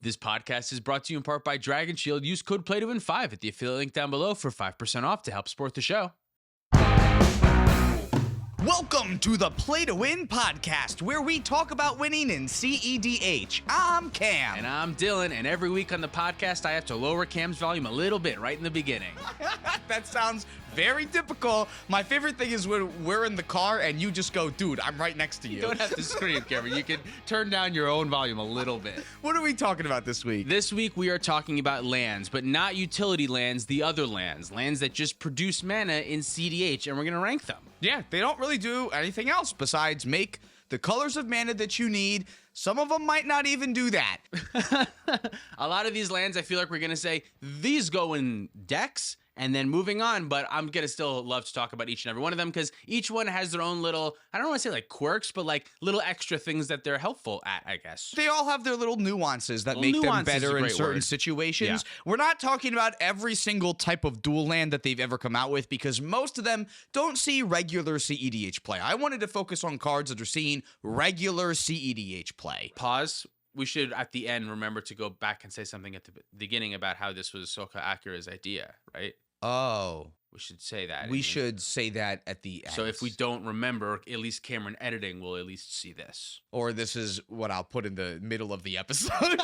This podcast is brought to you in part by Dragon Shield. Use code PLAYTOWIN5 at the affiliate link down below for 5% off to help support the show. Welcome to the Play to Win podcast, where we talk about winning in cEDH. I'm Cam. And I'm Dylan, and every week on the podcast, I have to lower Cam's volume a little bit right in the beginning. That sounds very typical. My favorite thing is when we're in the car and you just go, dude, I'm right next to you. You don't have to scream, Cameron. You can turn down your own volume a little bit. What are we talking about this week? This week, we are talking about lands, but not utility lands, the other lands. Lands that just produce mana in cEDH, and we're going to rank them. Yeah, they don't really do anything else besides make the colors of mana that you need. Some of them might not even do that. A lot of these lands, I feel like we're going to say, these go in decks, and then moving on, but I'm going to still love to talk about each and every one of them because each one has their own little, I don't want to say like quirks, but like little extra things that they're helpful at, I guess. They all have their little nuances that make them better in certain situations. Yeah. We're not talking about every single type of dual land that they've ever come out with because most of them don't see regular cEDH play. I wanted to focus on cards that are seeing regular cEDH play. Pause. We should, at the end, remember to go back and say something at the beginning about how this was Soka Akira's idea, right? Oh. We should say that. We should say that at the end. So if we don't remember, at least Cameron editing will at least see this. Or this is what I'll put in the middle of the episode.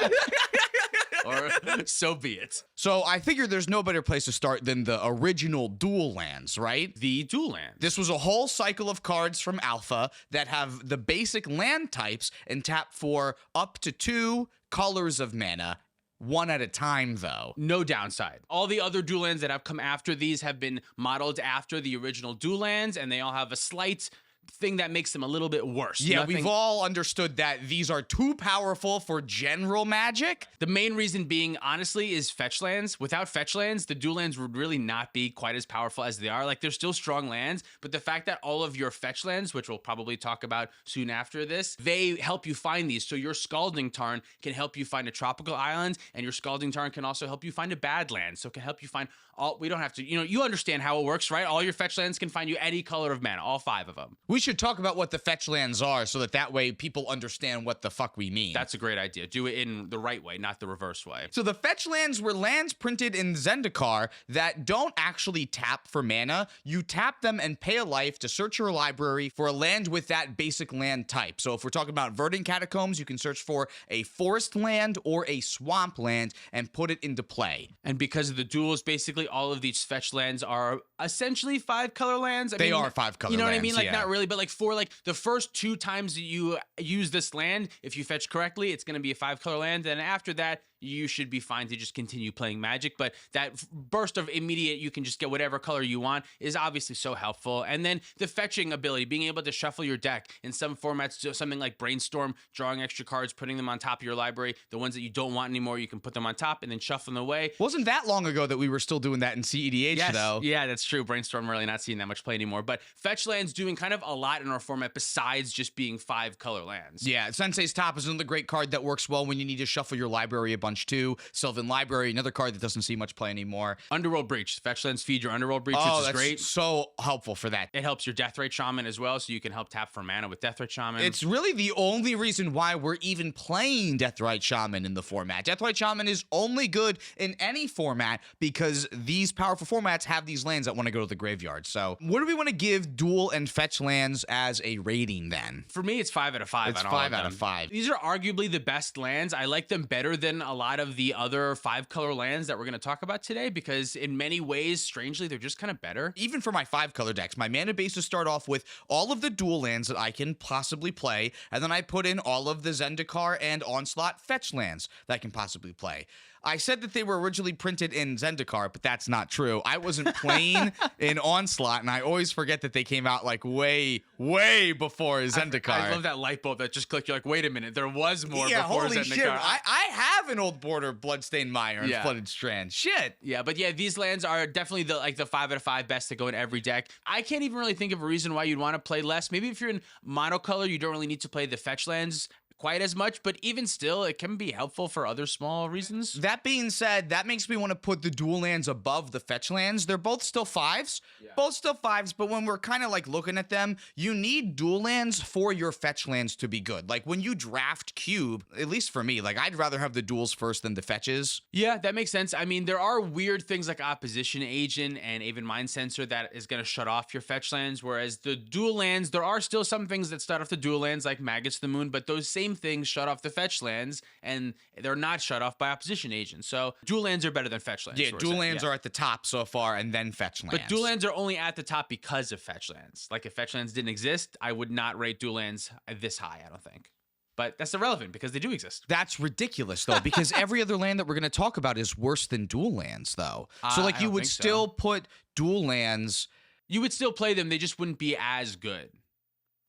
Or so be it. So I figure there's no better place to start than the original dual lands, right? The dual lands. This was a whole cycle of cards from Alpha that have the basic land types and tap for up to 2 colors of mana. One at a time, though. No downside. All the other dual lands that have come after these have been modeled after the original dual lands, and they all have a slight thing that makes them a little bit worse. Yeah, we've all understood that these are too powerful for general magic. The main reason being, honestly, is fetch lands. Without fetch lands, the dual lands would really not be quite as powerful as they are. Like, they're still strong lands, but the fact that all of your fetch lands, which we'll probably talk about soon after this, they help you find these. So your Scalding Tarn can help you find a tropical island, and your Scalding Tarn can also help you find a bad land. So it can help you find all, we don't have to, you understand how it works, right? All your fetch lands can find you any color of mana, all 5 of them. We should talk about what the fetch lands are so that way people understand what the fuck we mean. That's a great idea. Do it in the right way, not the reverse way. So the fetch lands were lands printed in Zendikar that don't actually tap for mana. You tap them and pay a life to search your library for a land with that basic land type. So if we're talking about Verdant Catacombs, you can search for a forest land or a swamp land and put it into play. And because of the duels, basically all of these fetch lands are essentially 5 color lands. I mean, are 5 color lands. You know what I mean? Like, yeah. Not really, but like for like the first 2 times that you use this land, if you fetch correctly, it's going to be a 5 color land. And after that, you should be fine to just continue playing Magic. But that burst of immediate, you can just get whatever color you want, is obviously so helpful. And then the fetching ability, being able to shuffle your deck in some formats, so something like Brainstorm, drawing extra cards, putting them on top of your library. The ones that you don't want anymore, you can put them on top and then shuffle them away. Wasn't that long ago that we were still doing that in cEDH, though? Yeah, that's true. Brainstorm, really not seeing that much play anymore. But fetch lands doing kind of a lot in our format besides just being 5 color lands. Yeah, Sensei's Top is another great card that works well when you need to shuffle your library a bunch too. Sylvan Library, another card that doesn't see much play anymore. Underworld Breach. Fetch lands feed your Underworld Breach, which is great. So helpful for that. It helps your Deathrite Shaman as well, so you can help tap for mana with Deathrite Shaman. It's really the only reason why we're even playing Deathrite Shaman in the format. Deathrite Shaman is only good in any format because these powerful formats have these lands that want to go to the graveyard. So what do we want to give dual and fetch lands as a rating then? For me, it's 5 out of 5. It's 5 out of 5. These are arguably the best lands. I like them better than a lot of the other 5 color lands that we're going to talk about today because in many ways, strangely, they're just kind of better. Even for my 5 color decks, my mana bases start off with all of the dual lands that I can possibly play, and then I put in all of the Zendikar and Onslaught fetch lands that I can possibly play. I said that they were originally printed in Zendikar, but that's not true. I wasn't playing in Onslaught, and I always forget that they came out like way before Zendikar. I love that light bulb that just clicked. You're like, wait a minute, there was more before holy Zendikar. Shit. I have an old border Bloodstained Mire and Flooded Strand. Shit. Yeah, but yeah, these lands are definitely the 5 out of 5 best to go in every deck. I can't even really think of a reason why you'd want to play less. Maybe if you're in monocolor, you don't really need to play the fetch lands quite as much, but even still, it can be helpful for other small reasons. That being said, that makes me want to put the dual lands above the fetch lands. They're both still 5s. Yeah. Both still 5s, but when we're kind of like looking at them, you need dual lands for your fetch lands to be good. Like when you draft cube, at least for me, like I'd rather have the duels first than the fetches. Yeah, that makes sense. I mean, there are weird things like Opposition Agent and Aven Mind Sensor that is going to shut off your fetch lands, whereas the dual lands, there are still some things that start off the dual lands like Maggots of the Moon, but those same things shut off the fetch lands, and they're not shut off by Opposition Agent. So dual lands are better than fetch lands. Yeah, dual lands are at the top so far, and then fetch lands. But dual lands are only at the top because of fetch lands. Like if fetch lands didn't exist, I would not rate dual lands this high, I don't think. But that's irrelevant because they do exist. That's ridiculous, though, because every other land that we're going to talk about is worse than dual lands, though. So, like, you would still put dual lands. You would still play them. They just wouldn't be as good.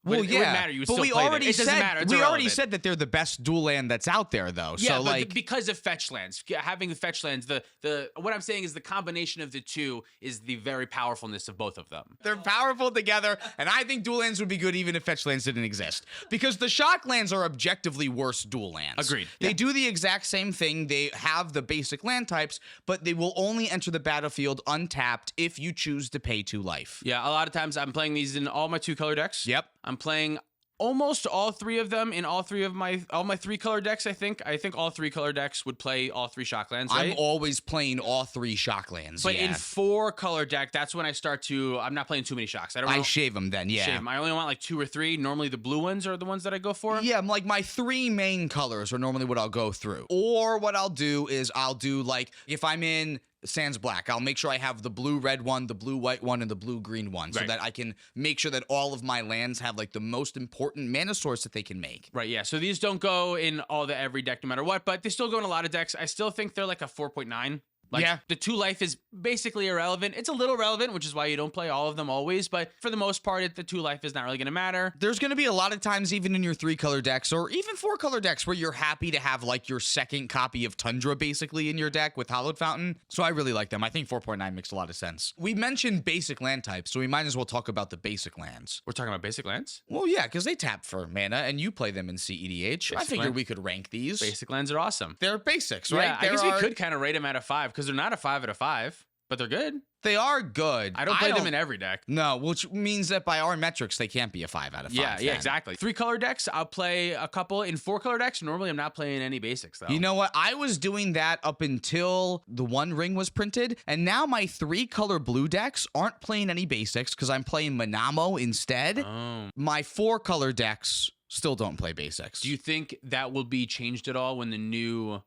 Well, it wouldn't matter. You would still play them. It doesn't matter. It's we irrelevant. already said that they're the best dual land that's out there, though. Yeah, so, but like, because of fetch lands, having the fetch lands, the what I'm saying is the combination of the two is the very powerfulness of both of them. they're powerful together, and I think dual lands would be good even if fetch lands didn't exist. Because the shock lands are objectively worse dual lands. Agreed. They do the exact same thing. They have the basic land types, but they will only enter the battlefield untapped if you choose to pay 2 life. Yeah, a lot of times I'm playing these in all my 2-color decks. Yep. I'm playing almost all 3 of them in all 3 of my 3-color decks. I think all 3-color decks would play all 3 shock lands. Right? I'm always playing all 3 shock lands. But in 4-color deck, that's when I start to. I'm not playing too many shocks. I shave them then. Yeah. Shave them. I only want like 2 or 3. Normally, the blue ones are the ones that I go for. Yeah, like my 3 main colors are normally what I'll go through. Or what I'll do is I'll do like if I'm in Sans Black, I'll make sure I have the blue-red one, the blue-white one, and the blue-green one, so that I can make sure that all of my lands have like the most important mana source that they can make. Right, yeah. So these don't go in every deck no matter what, but they still go in a lot of decks. I still think they're like a 4.9. Like, yeah. The 2 life is basically irrelevant. It's a little relevant, which is why you don't play all of them always. But for the most part, the 2 life is not really going to matter. There's going to be a lot of times, even in your 3-color decks or even 4-color decks, where you're happy to have like your second copy of Tundra basically in your deck with Hallowed Fountain. So I really like them. I think 4.9 makes a lot of sense. We mentioned basic land types, so we might as well talk about the basic lands. We're talking about basic lands? Well, yeah, because they tap for mana, and you play them in cEDH. I figured we could rank these. Basic lands are awesome. They're basics, right? Yeah, I guess we could kind of rate them out of 5 because they're not a 5 out of 5, but they're good. They are good. I don't play them in every deck. No, which means that by our metrics, they can't be a 5 out of 5. Yeah, exactly. 3-color decks, I'll play a couple. In 4-color decks, normally I'm not playing any basics, though. You know what? I was doing that up until the One Ring was printed, and now my 3-color blue decks aren't playing any basics because I'm playing Manamo instead. Oh. My 4-color decks still don't play basics. Do you think that will be changed at all when the new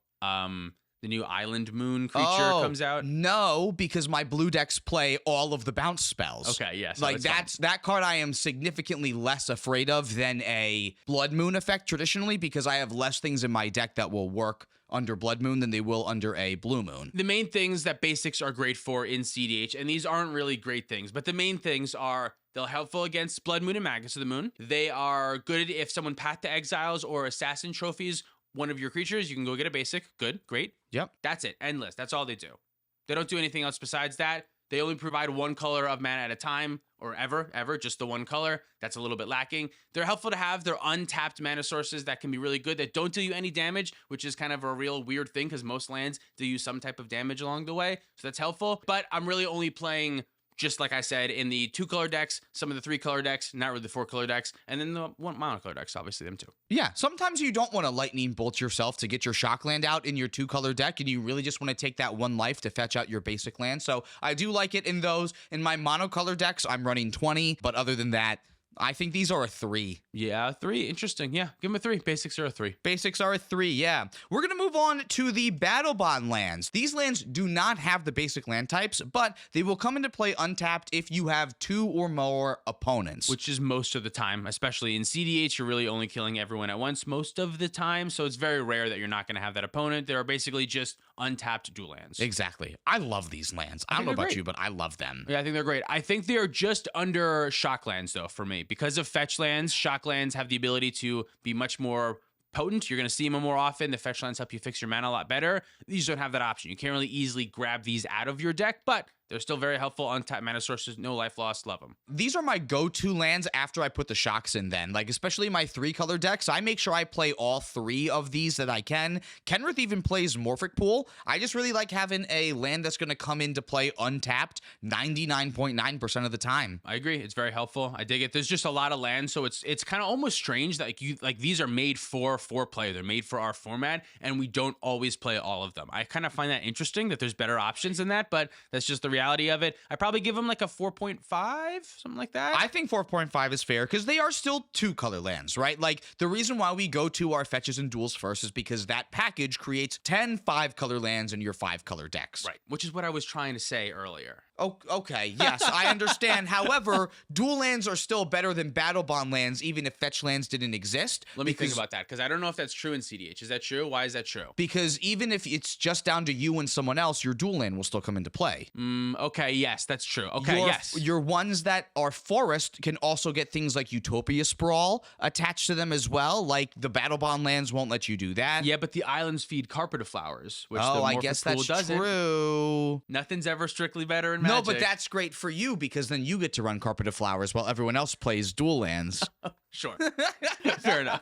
Island Moon creature comes out? No, because my blue decks play all of the bounce spells. Okay, yes. Like that card I am significantly less afraid of than a Blood Moon effect traditionally, because I have less things in my deck that will work under Blood Moon than they will under a Blue Moon. The main things that basics are great for in cEDH, and these aren't really great things, but the main things are they're helpful against Blood Moon and Maggots of the Moon. They are good if someone Path to Exiles or Assassin trophies one of your creatures, you can go get a basic. Good, great. Yep. That's it. Endless. That's all they do. They don't do anything else besides that. They only provide 1 color of mana at a time, or ever, just the 1 color. That's a little bit lacking. They're helpful to have. They're untapped mana sources that can be really good, that don't do you any damage, which is kind of a real weird thing because most lands do you some type of damage along the way. So that's helpful. But I'm really only playing, just like I said, in the 2-color decks, some of the 3-color decks, not really the 4-color decks, and then the monocolor decks, obviously them too. Yeah, sometimes you don't want to lightning bolt yourself to get your shock land out in your 2-color deck, and you really just want to take that 1 life to fetch out your basic land. So I do like it in those. In my monocolor decks, I'm running 20, but other than that, I think these are a 3. Yeah, 3. Interesting. Yeah, give them a 3. Basics are a 3. Basics are a 3, yeah. We're going to move on to the Battle Bond lands. These lands do not have the basic land types, but they will come into play untapped if you have 2 or more opponents. Which is most of the time, especially in cEDH, you're really only killing everyone at once most of the time, so it's very rare that you're not going to have that opponent. They're basically just untapped dual lands. Exactly. I love these lands. I don't know about you, but I love them. Yeah, I think they're great. I think they're just under shock lands, though, for me. Because of fetch lands, shock lands have the ability to be much more potent. You're going to see them more often. The fetch lands help you fix your mana a lot better. These don't have that option. You can't really easily grab these out of your deck, but They're still very helpful. Untapped mana sources, no life lost. Love them. These are my go-to lands after I put the shocks in then. Like, especially my 3-color decks, I make sure I play all 3 of these that I can. Kenrith even plays Morphic Pool. I just really like having a land that's going to come into play untapped 99.9% of the time. I agree. It's very helpful. I dig it. There's just a lot of lands, so it's kind of almost strange that these are made for play. They're made for our format, and we don't always play all of them. I kind of find that interesting that there's better options than that, but that's just the reality of it. I probably give them like a 4.5, something like that. I think 4.5 is fair because they are still 2-color lands, right? Like, the reason why we go to our fetches and duels first is because that package creates 10 5-color lands in your 5-color decks. Right, which is what I was trying to say earlier. Oh, okay. Yes, I understand. However, dual lands are still better than battle bond lands, even if fetch lands didn't exist. Let me think about that, because I don't know if that's true in cEDH. Is that true? Why is that true? Because even if it's just down to you and someone else, your dual land will still come into play. Okay, yes, that's true. Okay, yes. Your ones that are forest can also get things like Utopia Sprawl attached to them as well. Like, the battle bond lands won't let you do that. Yeah, but the islands feed carpet of flowers, which the I Morphic guess Pool that's doesn't. true. Nothing's ever strictly better in Magic. No, but that's great for you because then you get to run Carpet of Flowers while everyone else plays dual lands. Sure. Fair enough.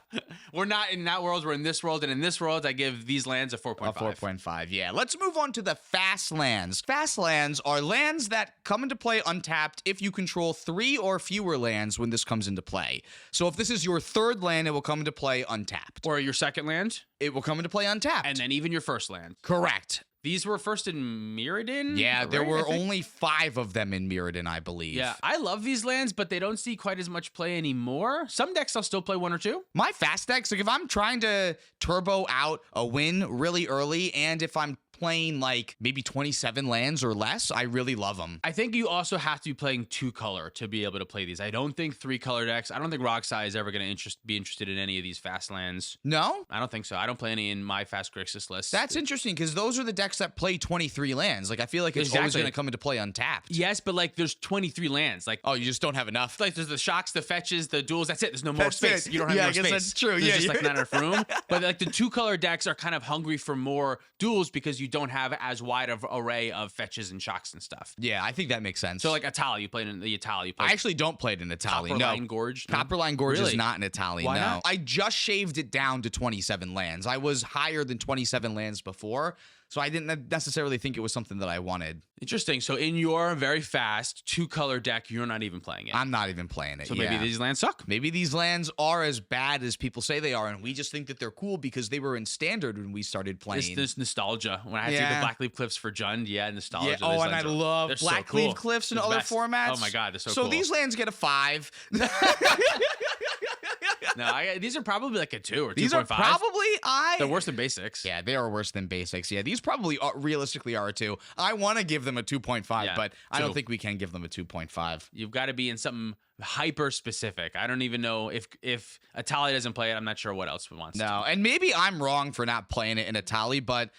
We're not in that world. We're in this world. And in this world, I give these lands a 4.5. A 4.5, yeah. Let's move on to the fast lands. Fast lands are lands that come into play untapped if you control 3 or fewer lands when this comes into play. So if this is your 3rd land, it will come into play untapped. Or your 2nd land. It will come into play untapped. And then even your 1st land. Correct. These were first in Mirrodin? Yeah, right? there were only 5 of them in Mirrodin, I believe. Yeah, I love these lands, but they don't see quite as much play anymore. Some decks I'll still play 1 or 2. My fast decks, like if I'm trying to turbo out a win really early, and if I'm playing like maybe 27 lands or less, I really love them. I think you also have to be playing 2-color to be able to play these. I don't think 3-color decks. I don't think Roxai is ever going to be interested in any of these fast lands. No? I don't think so. I don't play any in my Fast Grixis list. That's interesting because those are the decks that play 23 lands. Like, I feel like it's always going to come into play untapped. Yes, but like there's 23 lands. Like, oh, you just don't have enough. Like, there's the shocks, the fetches, the duels. That's it. There's no more That's space. it. You don't have Yeah, more I guess space. that's true. There's Yeah, just yeah. like not enough room. But like the 2-color decks are kind of hungry for more duels because you don't have as wide of array of fetches and shocks and stuff. Yeah, I think that makes sense. So like Atali, you played in the Atali. You played I actually don't play it in Atali. Copperline Gorge. No? Copperline Gorge Really? is not in Atali. Why no. not? I just shaved it down to 27 lands. I was higher than 27 lands before, so I didn't necessarily think it was something that I wanted. Interesting. So in your very fast 2-color deck, you're not even playing it. I'm not even playing it. So maybe these lands suck. Maybe these lands are as bad as people say they are, and we just think that they're cool because they were in standard when we started playing. This nostalgia. When I had to do the Blackleaf Cliffs for Jund, nostalgia. Yeah. Oh, These and I lands love they're so Blackleaf cool. Cliffs and They're the other best. formats. Oh my god, they're so So cool. these lands get a 5. No, these are probably like a 2 or 2.5. These are probably They're worse than basics. Yeah, they are worse than basics. Yeah, these probably realistically are a 2. I want to give them a 2.5, Yeah, but I don't 2. think we can give them a 2.5. You've got to be in something hyper specific. I don't even know if Atali doesn't play it. I'm not sure what else wants. No, and maybe I'm wrong for not playing it in Atali, but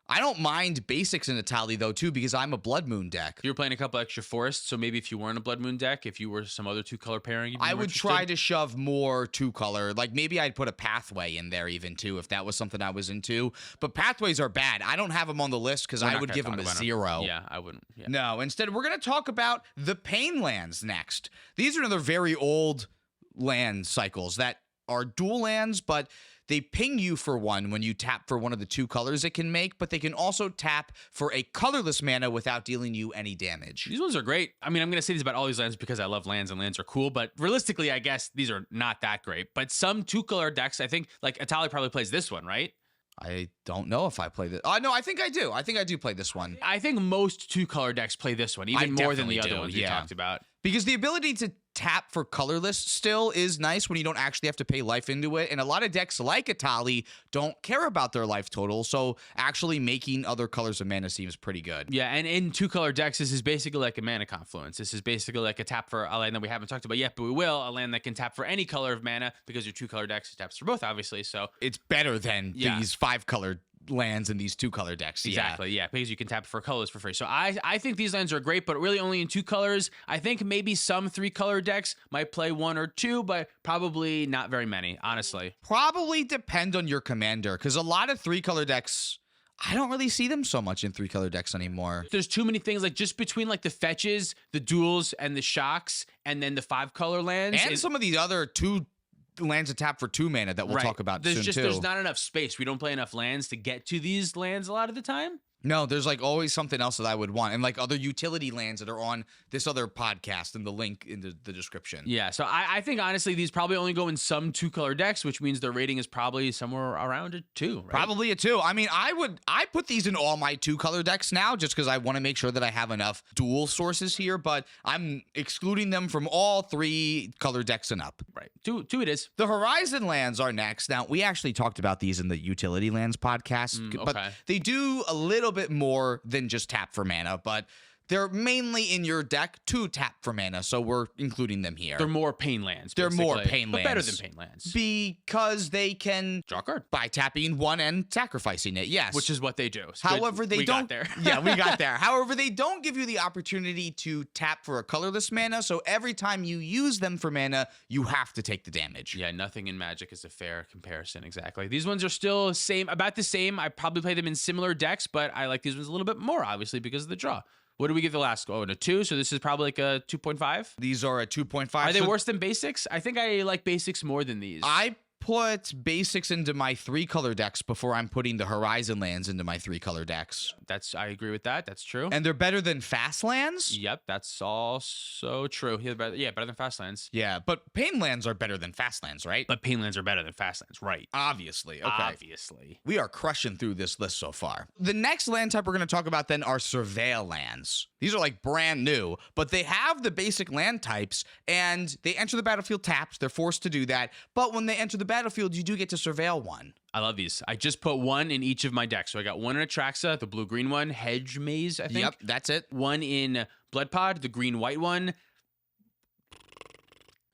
I don't mind basics in Atali though too because I'm a Blood Moon deck. You're playing a couple extra forests, so maybe if you weren't a Blood Moon deck, if you were some other 2-color pairing, you'd be I more would interested. try to shove more 2-color. Like maybe I'd put a pathway in there even too if that was something I was into. But pathways are bad. I don't have them on the list because We're I not would gonna give talk them a about 0. Yeah, I wouldn't. Yeah. No, instead we're going to talk about the Pain lands next. These are another very old land cycles that are dual lands, but they ping you for 1 when you tap for one of the 2 colors it can make, but they can also tap for a colorless mana without dealing you any damage. These ones are great. I mean, I'm going to say this about all these lands because I love lands and lands are cool, but realistically, I guess these are not that great. But some 2-color decks, I think, like Atali probably plays this one, right? I don't know if I play this. No, I think I do. I think I do play this one. I think most 2-color decks play this one, even more than the other ones we talked about. Because the ability to tap for colorless still is nice when you don't actually have to pay life into it. And a lot of decks like Atali don't care about their life total. So actually making other colors of mana seems pretty good. Yeah, and in 2-color decks, this is basically like a mana confluence. This is basically like a tap for a land that we haven't talked about yet, but we will. A land that can tap for any color of mana because your 2-color decks taps for both, obviously. So it's better than these 5-color lands in these 2-color decks. Exactly, yeah, because you can tap for colors for free. So I think these lands are great, but really only in 2 colors. I think maybe some 3-color decks might play 1 or 2, but probably not very many, honestly. Probably depend on your commander, because a lot of 3-color decks I don't really see them so much in 3-color decks anymore. There's too many things, like just between like the fetches, the duels, and the shocks, and then the 5-color lands. And some of these other 2 lands to tap for 2 mana that we'll talk about soon too. There's not enough space. We don't play enough lands to get to these lands a lot of the time. No, there's like always something else that I would want, and like other utility lands that are on this other podcast and the link in the description. Yeah, so I think honestly these probably only go in some 2-color decks, which means their rating is probably somewhere around a 2. Right? Probably a 2. I mean, I put these in all my 2-color decks now just because I want to make sure that I have enough dual sources here, but I'm excluding them from all 3-color decks and up. Right, 2 it is. The Horizon lands are next. Now, we actually talked about these in the utility lands podcast, but they do a little bit more than just tap for mana, but they're mainly in your deck to tap for mana, so we're including them here. They're more pain lands. They're more pain but lands. better than pain lands. Because they can draw a card by tapping 1 and sacrificing it, yes. Which is what they do. However, they don't. Got there. Yeah, we got there. However, they don't give you the opportunity to tap for a colorless mana, so every time you use them for mana, you have to take the damage. Yeah, nothing in Magic is a fair comparison, exactly. These ones are still about the same. I probably play them in similar decks, but I like these ones a little bit more, obviously, because of the draw. What do we give the last? Oh, and a 2, so this is probably like a 2.5? These are a 2.5. Are they worse than basics? I think I like basics more than these. I put basics into my 3-color decks before I'm putting the Horizon lands into my 3-color decks. I agree with that. That's true. And they're better than fast lands? Yep, that's also true. Yeah, better than fast lands. Yeah, but pain lands are better than fast lands, right? But pain lands are better than fast lands, right? Obviously. Okay. Obviously. We are crushing through this list so far. The next land type we're going to talk about then are Surveil Lands. These are like brand new, but they have the basic land types and they enter the battlefield tapped. They're forced to do that. But when they enter the battlefield, you do get to surveil one. I love these. I just put 1 in each of my decks. So I got 1 in Atraxa, the blue-green one, Hedge Maze, I think. Yep, that's it. 1 in Blood Pod, the green-white one.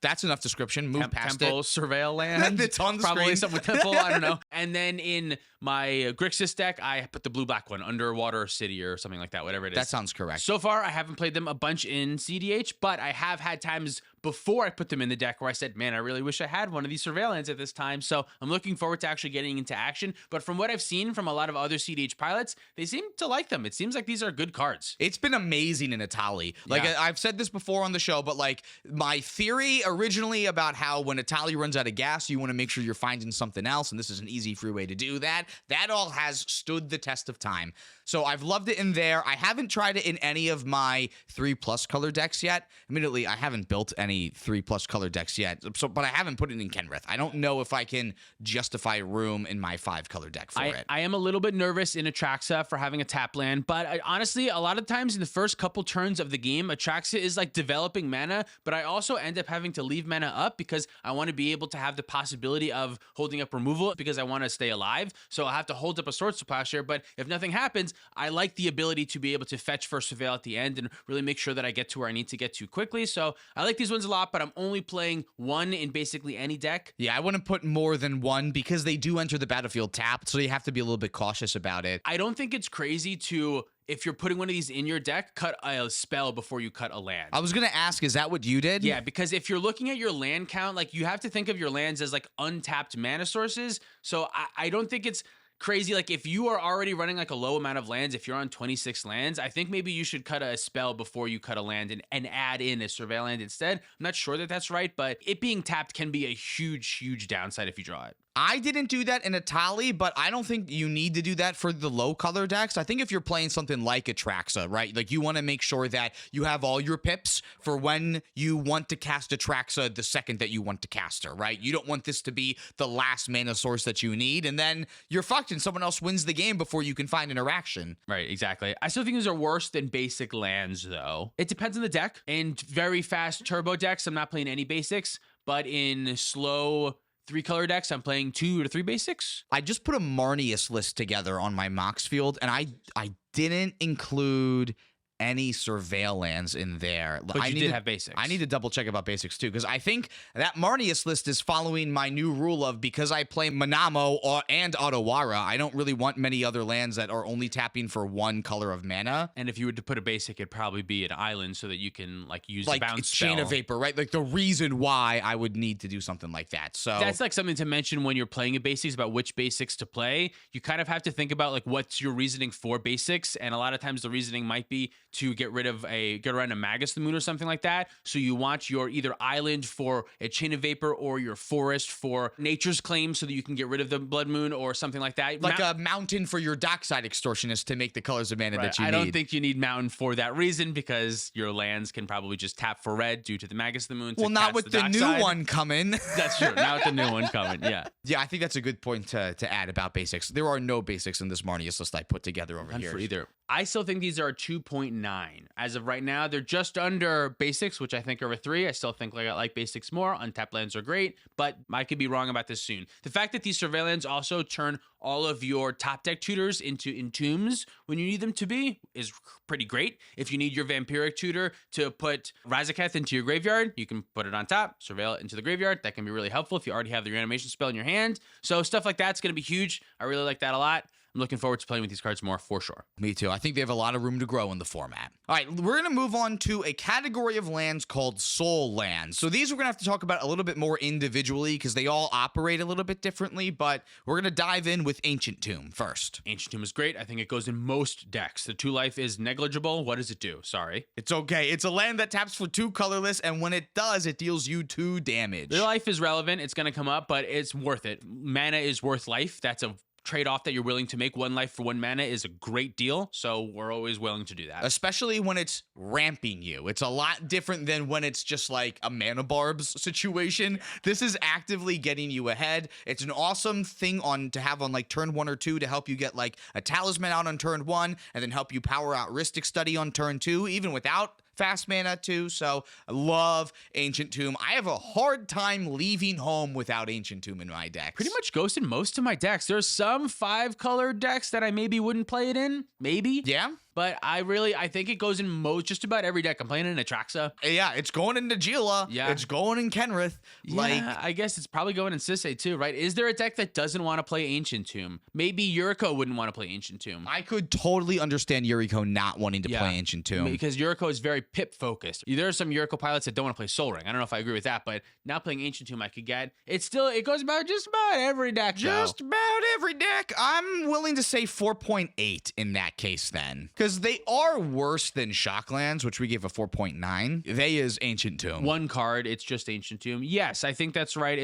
That's enough description. Move past Temple, it. Surveil Land. It's on the Probably screen. something with Temple. I don't know. And then in my Grixis deck, I put the blue-black one, Underwater City or something like that, whatever it is. That sounds correct. So far, I haven't played them a bunch in cEDH, but I have had times before I put them in the deck where I said, man, I really wish I had one of these Surveil Lands at this time. So I'm looking forward to actually getting into action. But from what I've seen from a lot of other cEDH pilots, they seem to like them. It seems like these are good cards. It's been amazing in Atali. Like, Yeah. I've said this before on the show, but like my theory originally about how when Atali runs out of gas, you want to make sure you're finding something else, and this is an easy, free way to do that. That all has stood the test of time. So I've loved it in there. I haven't tried it in any of my 3+ color decks yet. Admittedly, I haven't built any 3+ color decks yet, but I haven't put it in Kenrith. I don't know if I can justify room in my 5-color deck for it. I am a little bit nervous in Atraxa for having a tap land, but honestly, a lot of times in the first couple turns of the game, Atraxa is like developing mana, but I also end up having to leave mana up because I want to be able to have the possibility of holding up removal because I want to stay alive. So I have to hold up a Swords to Plowshare, but if nothing happens, I like the ability to be able to fetch for Surveil at the end and really make sure that I get to where I need to get to quickly. So I like these ones a lot, but I'm only playing 1 in basically any deck. Yeah, I wouldn't put more than 1 because they do enter the battlefield tapped, so you have to be a little bit cautious about it. I don't think it's crazy to, if you're putting one of these in your deck, cut a spell before you cut a land. I was going to ask, is that what you did? Yeah, because if you're looking at your land count, like you have to think of your lands as like untapped mana sources. So I don't think it's crazy. Like if you are already running like a low amount of lands, if you're on 26 lands, I think maybe you should cut a spell before you cut a land and add in a Surveil Land instead. I'm not sure that that's right, but it being tapped can be a huge downside if you draw it. I didn't do that in Atali, but I don't think you need to do that for the low color decks. I think if you're playing something like Atraxa, right? Like you want to make sure that you have all your pips for when you want to cast Atraxa the second that you want to cast her, right? You don't want this to be the last mana source that you need, and then you're fucked and someone else wins the game before you can find interaction. Right, exactly. I still think these are worse than basic lands, though. It depends on the deck. In very fast turbo decks, I'm not playing any basics, but in slow 3-color decks, I'm playing 2 to 3 basics. I just put a Marnius list together on my Mox field, and I didn't include any Surveil Lands in there. But you did have basics. I need to double check about basics too, because I think that Marnius list is following my new rule of, because I play Manamo and Otawara, I don't really want many other lands that are only tapping for one color of mana. And if you were to put a basic, it'd probably be an island so that you can like use the bounce Chain spell. of Vapor, right? Like the reason why I would need to do something like that. So that's like something to mention when you're playing a basics about which basics to play. You kind of have to think about like what's your reasoning for basics, and a lot of times the reasoning might be to get around a Magus the Moon or something like that. So you want your either island for a Chain of Vapor or your forest for Nature's Claim so that you can get rid of the Blood Moon or something like that. Like a mountain for your dockside extortionist to make the colors of mana that you need. I don't think you need mountain for that reason, because your lands can probably just tap for red due to the Magus of the Moon. Well, not with the new one coming. That's true. Not with the new one coming. Yeah. Yeah, I think that's a good point to add about basics. There are no basics in this Marnius list I put together over None here. For either. I still think these are a 2.9. As of right now, they're just under basics, which I think are a 3. I still think I like basics more. Untapped lands are great, but I could be wrong about this soon. The fact that these Surveil Lands also turn all of your top deck tutors into entombs when you need them to be is pretty great. If you need your vampiric tutor to put Razaketh into your graveyard, you can put it on top, Surveil it into the graveyard. That can be really helpful if you already have the reanimation spell in your hand. So stuff like that's going to be huge. I really like that a lot. I'm looking forward to playing with these cards more, for sure. Me too. I think they have a lot of room to grow in the format. All right, we're going to move on to a category of lands called Soul Lands. So these we're going to have to talk about a little bit more individually because they all operate a little bit differently, but we're going to dive in with Ancient Tomb first. Ancient Tomb is great. I think it goes in most decks. The 2 life is negligible. What does it do? Sorry. It's okay. It's a land that taps for 2 colorless, and when it does, it deals you 2 damage. The life is relevant. It's going to come up, but it's worth it. Mana is worth life. That's a trade-off that you're willing to make. 1 life for 1 mana is a great deal, so we're always willing to do that. Especially when it's ramping you. It's a lot different than when it's just like a mana barbs situation. This is actively getting you ahead. It's an awesome thing to have on like turn 1 or 2 to help you get like a talisman out on turn 1 and then help you power out Rhystic Study on turn 2, even without fast mana too. So I love Ancient Tomb. I have a hard time leaving home without Ancient Tomb in my decks. Pretty much goes in most of my decks. There's some 5-color decks that I maybe wouldn't play it in. Maybe. Yeah. But I think it goes in just about every deck. I'm playing in Atraxa. Yeah, it's going into Gila. Yeah. It's going in Kenrith. Yeah, I guess it's probably going in Sisay too, right? Is there a deck that doesn't want to play Ancient Tomb? Maybe Yuriko wouldn't want to play Ancient Tomb. I could totally understand Yuriko not wanting to play Ancient Tomb. Because Yuriko is very pip focused. There are some Yuriko pilots that don't want to play Sol Ring. I don't know if I agree with that, but not playing Ancient Tomb I could get. It goes about just about every deck. Just about every deck. I'm willing to say 4.8 in that case then. Because they are worse than Shocklands, which we gave a 4.9. They is Ancient Tomb. 1 card, it's just Ancient Tomb. Yes, I think that's right.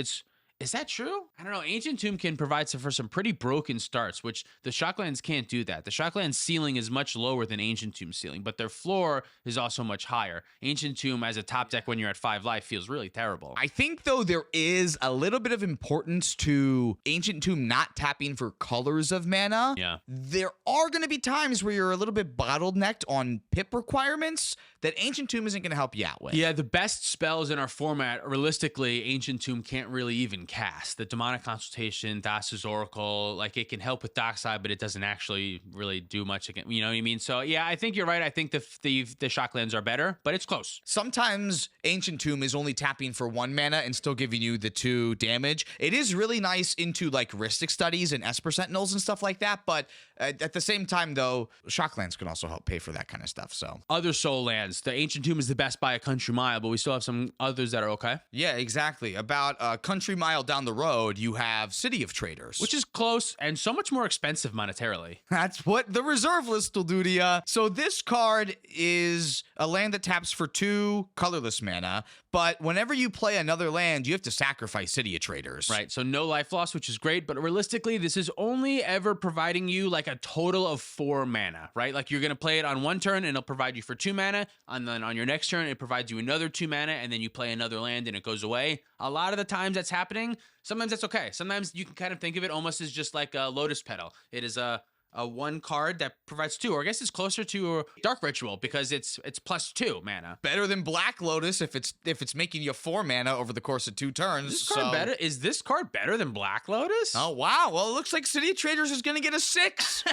Is that true? I don't know. Ancient Tomb can provide for some pretty broken starts, which the Shocklands can't do that. The Shocklands ceiling is much lower than Ancient Tomb's ceiling, but their floor is also much higher. Ancient Tomb as a top deck when you're at 5 life feels really terrible. I think, though, there is a little bit of importance to Ancient Tomb not tapping for colors of mana. Yeah. There are going to be times where you're a little bit bottlenecked on pip requirements that Ancient Tomb isn't going to help you out with. Yeah, the best spells in our format, realistically, Ancient Tomb can't really even cast. The Demonic Consultation, Thassa's Oracle, like it can help with Dockside, but it doesn't actually really do much again. You know what I mean? So yeah, I think you're right. I think the Shocklands are better, but it's close. Sometimes Ancient Tomb is only tapping for 1 mana and still giving you the 2 damage. It is really nice into like Rhystic Studies and Esper Sentinels and stuff like that, but at the same time, though, Shocklands can also help pay for that kind of stuff. So other Soul Lands, the Ancient Tomb is the best by a country mile, but we still have some others that are okay. Yeah, exactly. About a country mile down the road, you have City of Traders, which is close and so much more expensive monetarily. That's what the reserve list will do to you. So this card is a land that taps for 2 colorless mana, but whenever you play another land, you have to sacrifice City of Traders. Right, so no life loss, which is great, but realistically, this is only ever providing you like a total of 4 mana, right? Like you're going to play it on 1 turn and it'll provide you for 2 mana, and then on your next turn, it provides you another 2 mana, and then you play another land and it goes away. A lot of the times that's happening. Sometimes that's okay. Sometimes you can kind of think of it almost as just like a Lotus Petal. It is a one card that provides 2, or I guess it's closer to Dark Ritual because it's +2 mana. Better than Black Lotus if it's making you 4 mana over the course of 2 turns. Is this card better than Black Lotus? Oh wow! Well, it looks like City of Traders is gonna get a 6.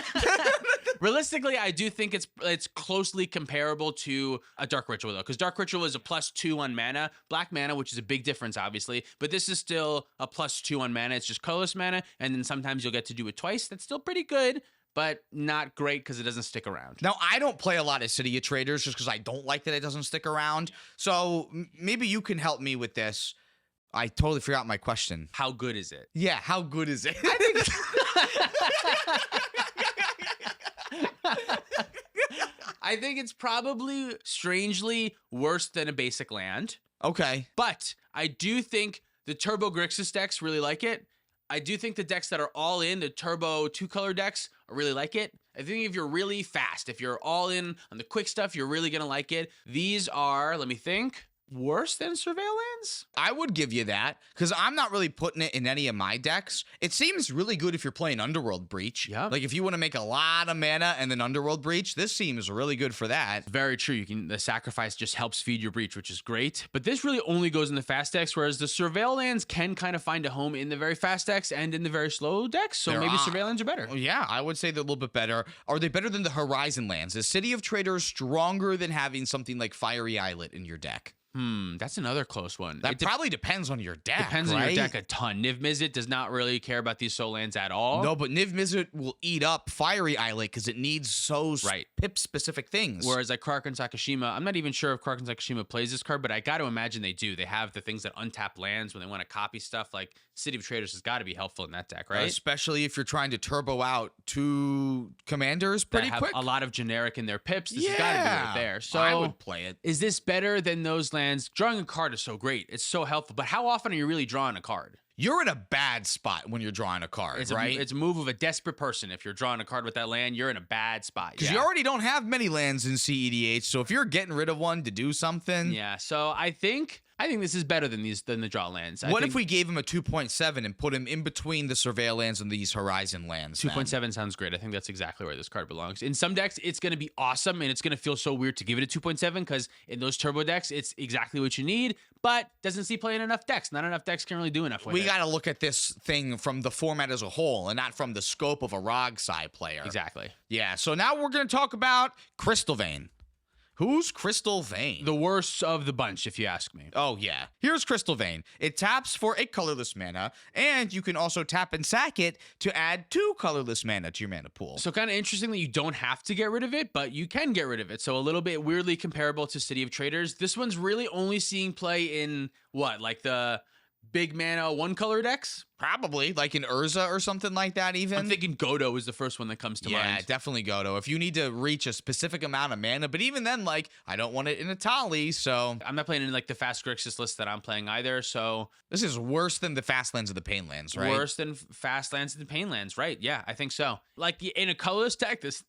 Realistically, I do think it's closely comparable to a Dark Ritual though, because Dark Ritual is a +2 on mana, black mana, which is a big difference, obviously. But this is still a +2 on mana. It's just colorless mana, and then sometimes you'll get to do it twice. That's still pretty good, but not great because it doesn't stick around. Now, I don't play a lot of City of Traders just because I don't like that it doesn't stick around. So maybe you can help me with this. I totally forgot my question. How good is it? Yeah, how good is it? I think it's probably strangely worse than a basic land. Okay. But I do think the Turbo Grixis decks really like it. I do think the decks that are all in, the Turbo 2-color decks, really like it. I think if you're really fast, if you're all in on the quick stuff, you're really going to like it. These are, let me think, worse than Surveil Lands? I would give you that because I'm not really putting it in any of my decks. It seems really good if you're playing Underworld Breach. Yeah. Like if you want to make a lot of mana and then Underworld Breach, this seems really good for that. Very true. The sacrifice just helps feed your breach, which is great. But this really only goes in the fast decks, whereas the Surveil Lands can kind of find a home in the very fast decks and in the very slow decks. So maybe Surveil Lands are better. Yeah, I would say they're a little bit better. Are they better than the Horizon Lands? Is City of Traders stronger than having something like Fiery Islet in your deck? That's another close one. That probably depends on your deck. Depends on your deck a ton. Niv Mizzet does not really care about these soul lands at all. No, but Niv Mizzet will eat up Fiery Islet because it needs pip-specific things. Whereas like Kraken Sakashima, I'm not even sure if Kraken Sakashima plays this card, but I got to imagine they do. They have the things that untap lands when they want to copy stuff. Like City of Traders has got to be helpful in that deck, right? Especially if you're trying to turbo out 2 commanders pretty have quick. A lot of generic in their pips. This has got to be right there. So I would play it. Is this better than those lands? Drawing a card is so great. It's so helpful. But how often are you really drawing a card? You're in a bad spot when you're drawing a card, right? It's a move of a desperate person. If you're drawing a card with that land, you're in a bad spot. Because you already don't have many lands in cEDH, so if you're getting rid of one to do something... Yeah, so I think this is better than the draw lands. What if we gave him a 2.7 and put him in between the Surveil Lands and these Horizon Lands? 2.7 sounds great. I think that's exactly where this card belongs. In some decks, it's going to be awesome, and it's going to feel so weird to give it a 2.7 because in those turbo decks, it's exactly what you need, but doesn't see play in enough decks. Not enough decks can really do enough with it. We got to look at this thing from the format as a whole and not from the scope of a Rogsai player. Exactly. Yeah, so now we're going to talk about Crystal Vein. Who's Crystal Vein? The worst of the bunch, if you ask me. Oh, yeah. Here's Crystal Vein. It taps for a colorless mana, and you can also tap and sack it to add 2 colorless mana to your mana pool. So kind of interesting that you don't have to get rid of it, but you can get rid of it. So a little bit weirdly comparable to City of Traders. This one's really only seeing play in, what, like the big mana 1-color decks? Probably, like in Urza or something like that even. I'm thinking Godo is the first one that comes to mind. Yeah, definitely Godo. If you need to reach a specific amount of mana, but even then, like, I don't want it in a Tali, so... I'm not playing in, like, the Fast Grixis list that I'm playing either, so... This is worse than the Fast Lands of the Pain Lands, right? Worse than Fast Lands and the Pain Lands, right? Yeah, I think so. Like, in a colorless deck, this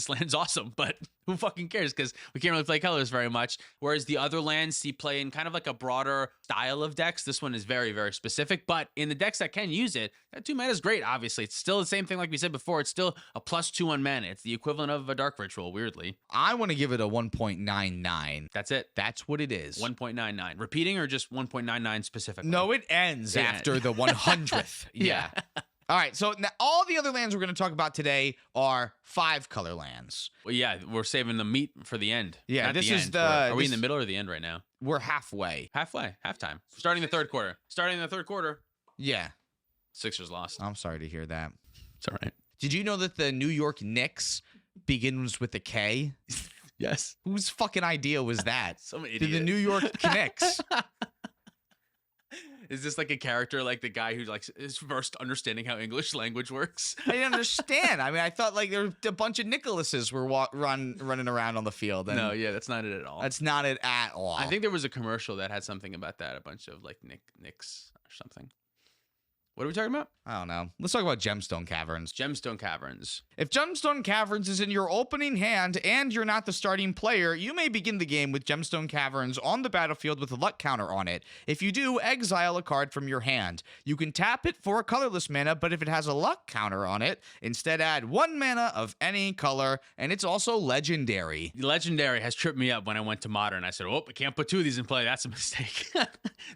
land's awesome, but who fucking cares? Because we can't really play colors very much. Whereas the other lands see play in kind of like a broader style of decks. This one is very, very specific, but in the decks that can use it, that 2 mana is great, obviously. It's still the same thing like we said before. It's still a +2 on mana. It's the equivalent of a Dark Ritual, weirdly. I want to give it a 1.99. That's it. That's what it is. 1.99. Repeating or just 1.99 specifically? No, it ends after the 100th. Yeah. All right, so now all the other lands we're going to talk about today are 5-color lands. Well, yeah, we're saving the meat for the end. Yeah, Not this the is end. the... Are we in the middle or the end right now? We're halfway. Halfway. Halftime. Starting the third quarter. Starting the third quarter. Yeah. Sixers lost. I'm sorry to hear that. It's all right. Did you know that the New York Knicks begins with a K? Yes. Whose fucking idea was that? Some idiot. The New York Knicks. Is this like a character like the guy who like is first understanding how English language works? I didn't understand. I mean, I thought like there were a bunch of Nicholases were running around on the field. And no, yeah, that's not it at all. That's not it at all. I think there was a commercial that had something about that. A bunch of like Knicks or something. What are we talking about? I don't know. Let's talk about Gemstone Caverns. Gemstone Caverns. If Gemstone Caverns is in your opening hand and you're not the starting player, you may begin the game with Gemstone Caverns on the battlefield with a luck counter on it. If you do, exile a card from your hand. You can tap it for a colorless mana, but if it has a luck counter on it, instead add 1 mana of any color, and it's also legendary. Legendary has tripped me up when I went to Modern. I said, oh, I can't put 2 of these in play. That's a mistake.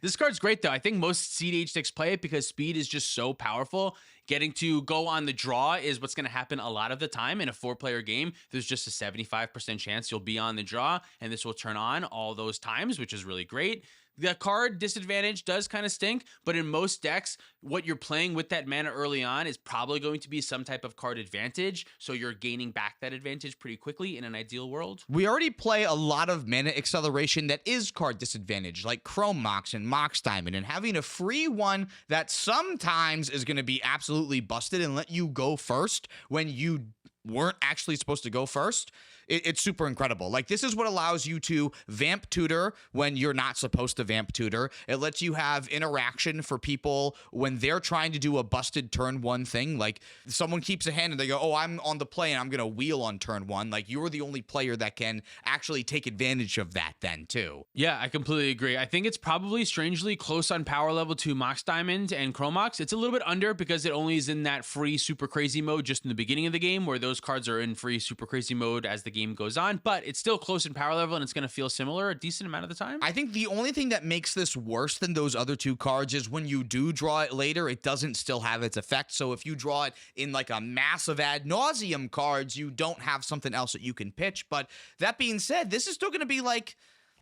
This card's great, though. I think most cEDH decks play it because speed is just so powerful. Getting to go on the draw is what's going to happen a lot of the time in a 4-player game. There's just a 75% chance you'll be on the draw, and this will turn on all those times, which is really great. The card disadvantage does kind of stink, but in most decks, what you're playing with that mana early on is probably going to be some type of card advantage, so you're gaining back that advantage pretty quickly in an ideal world. We already play a lot of mana acceleration that is card disadvantage, like Chrome Mox and Mox Diamond, and having a free one that sometimes is going to be absolutely busted and let you go first when you weren't actually supposed to go first. It's super incredible. Like, this is what allows you to vamp tutor when you're not supposed to vamp tutor. It lets you have interaction for people when they're trying to do a busted turn 1 thing. Like, someone keeps a hand and they go, oh, I'm on the play and I'm going to wheel on turn 1. Like, you're the only player that can actually take advantage of that then, too. Yeah, I completely agree. I think it's probably strangely close on power level to Mox Diamond and Chrome Mox. It's a little bit under because it only is in that free super crazy mode just in the beginning of the game, where those cards are in free super crazy mode as the game goes on, but it's still close in power level and it's going to feel similar a decent amount of the time. I think the only thing that makes this worse than those other 2 cards is when you do draw it later, it doesn't still have its effect. So if you draw it in like a massive ad nauseum cards, you don't have something else that you can pitch. But that being said, this is still going to be like,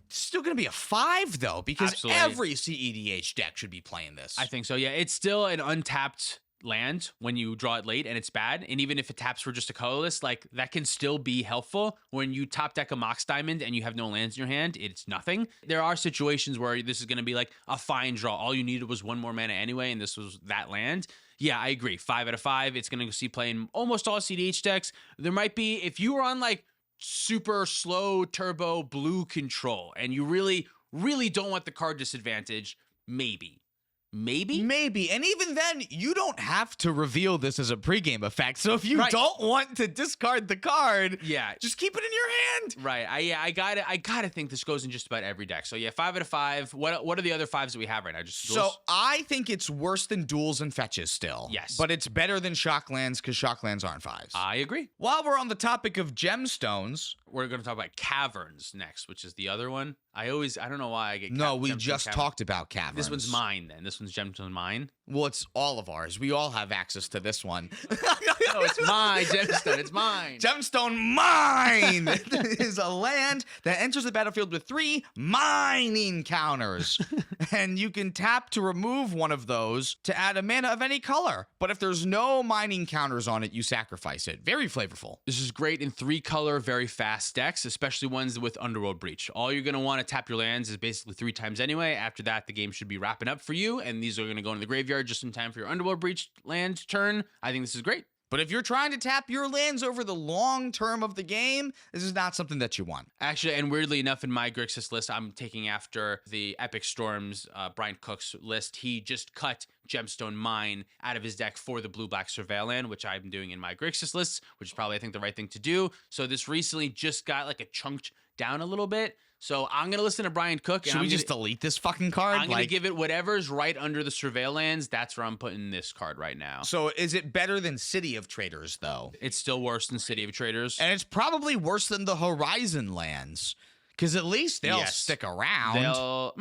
still going to be a 5 though, because Absolutely. Every cEDH deck should be playing this. I think so. Yeah, it's still an untapped land when you draw it late and it's bad, and even if it taps for just a colorless, like, that can still be helpful. When you top deck a Mox Diamond and you have no lands in your hand, it's nothing. There are situations where this is going to be like a fine draw. All you needed was 1 more mana anyway, and this was that land. Yeah, I agree. 5 out of 5. It's going to see play in almost all cEDH decks. There might be, if you were on like super slow turbo blue control and you really don't want the card disadvantage, maybe. And even then, you don't have to reveal this as a pregame effect. So if you don't want to discard the card, just keep it in your hand. Right. I gotta think this goes in just about every deck. So yeah, 5 out of 5. What are the other 5s that we have right now? Just duels? So I think it's worse than duels and fetches still. Yes. But it's better than shocklands because shocklands aren't 5s. I agree. While we're on the topic of gemstones, we're going to talk about caverns next, which is the other one. I don't know why I get No, we just talked about caverns. This one's mine then. This one's Gemstone Mine. Well, it's all of ours. We all have access to this one. No, it's my gemstone. It's mine. Gemstone Mine is a land that enters the battlefield with 3 mining counters. And you can tap to remove one of those to add a mana of any color. But if there's no mining counters on it, you sacrifice it. Very flavorful. This is great in 3-color, very fast decks, especially ones with Underworld Breach. All you're going to want to tap your lands is basically 3 times anyway. After that, the game should be wrapping up for you, and these are going to go in the graveyard just in time for your Underworld Breach land turn. I think this is great. But if you're trying to tap your lands over the long term of the game, this is not something that you want. Actually, and weirdly enough, in my Grixis list, I'm taking after the Epic Storms, Brian Cook's list. He just cut Gemstone Mine out of his deck for the blue-black Surveil Land, which I'm doing in my Grixis lists, which is probably, I think, the right thing to do. So this recently just got like a chunked down a little bit. So I'm going to listen to Brian Cook. Should we just delete this fucking card? I'm going to give it whatever's right under the Surveil Lands. That's where I'm putting this card right now. So is it better than City of Traders, though? It's still worse than City of Traders. And it's probably worse than the Horizon Lands, because at least they'll stick around.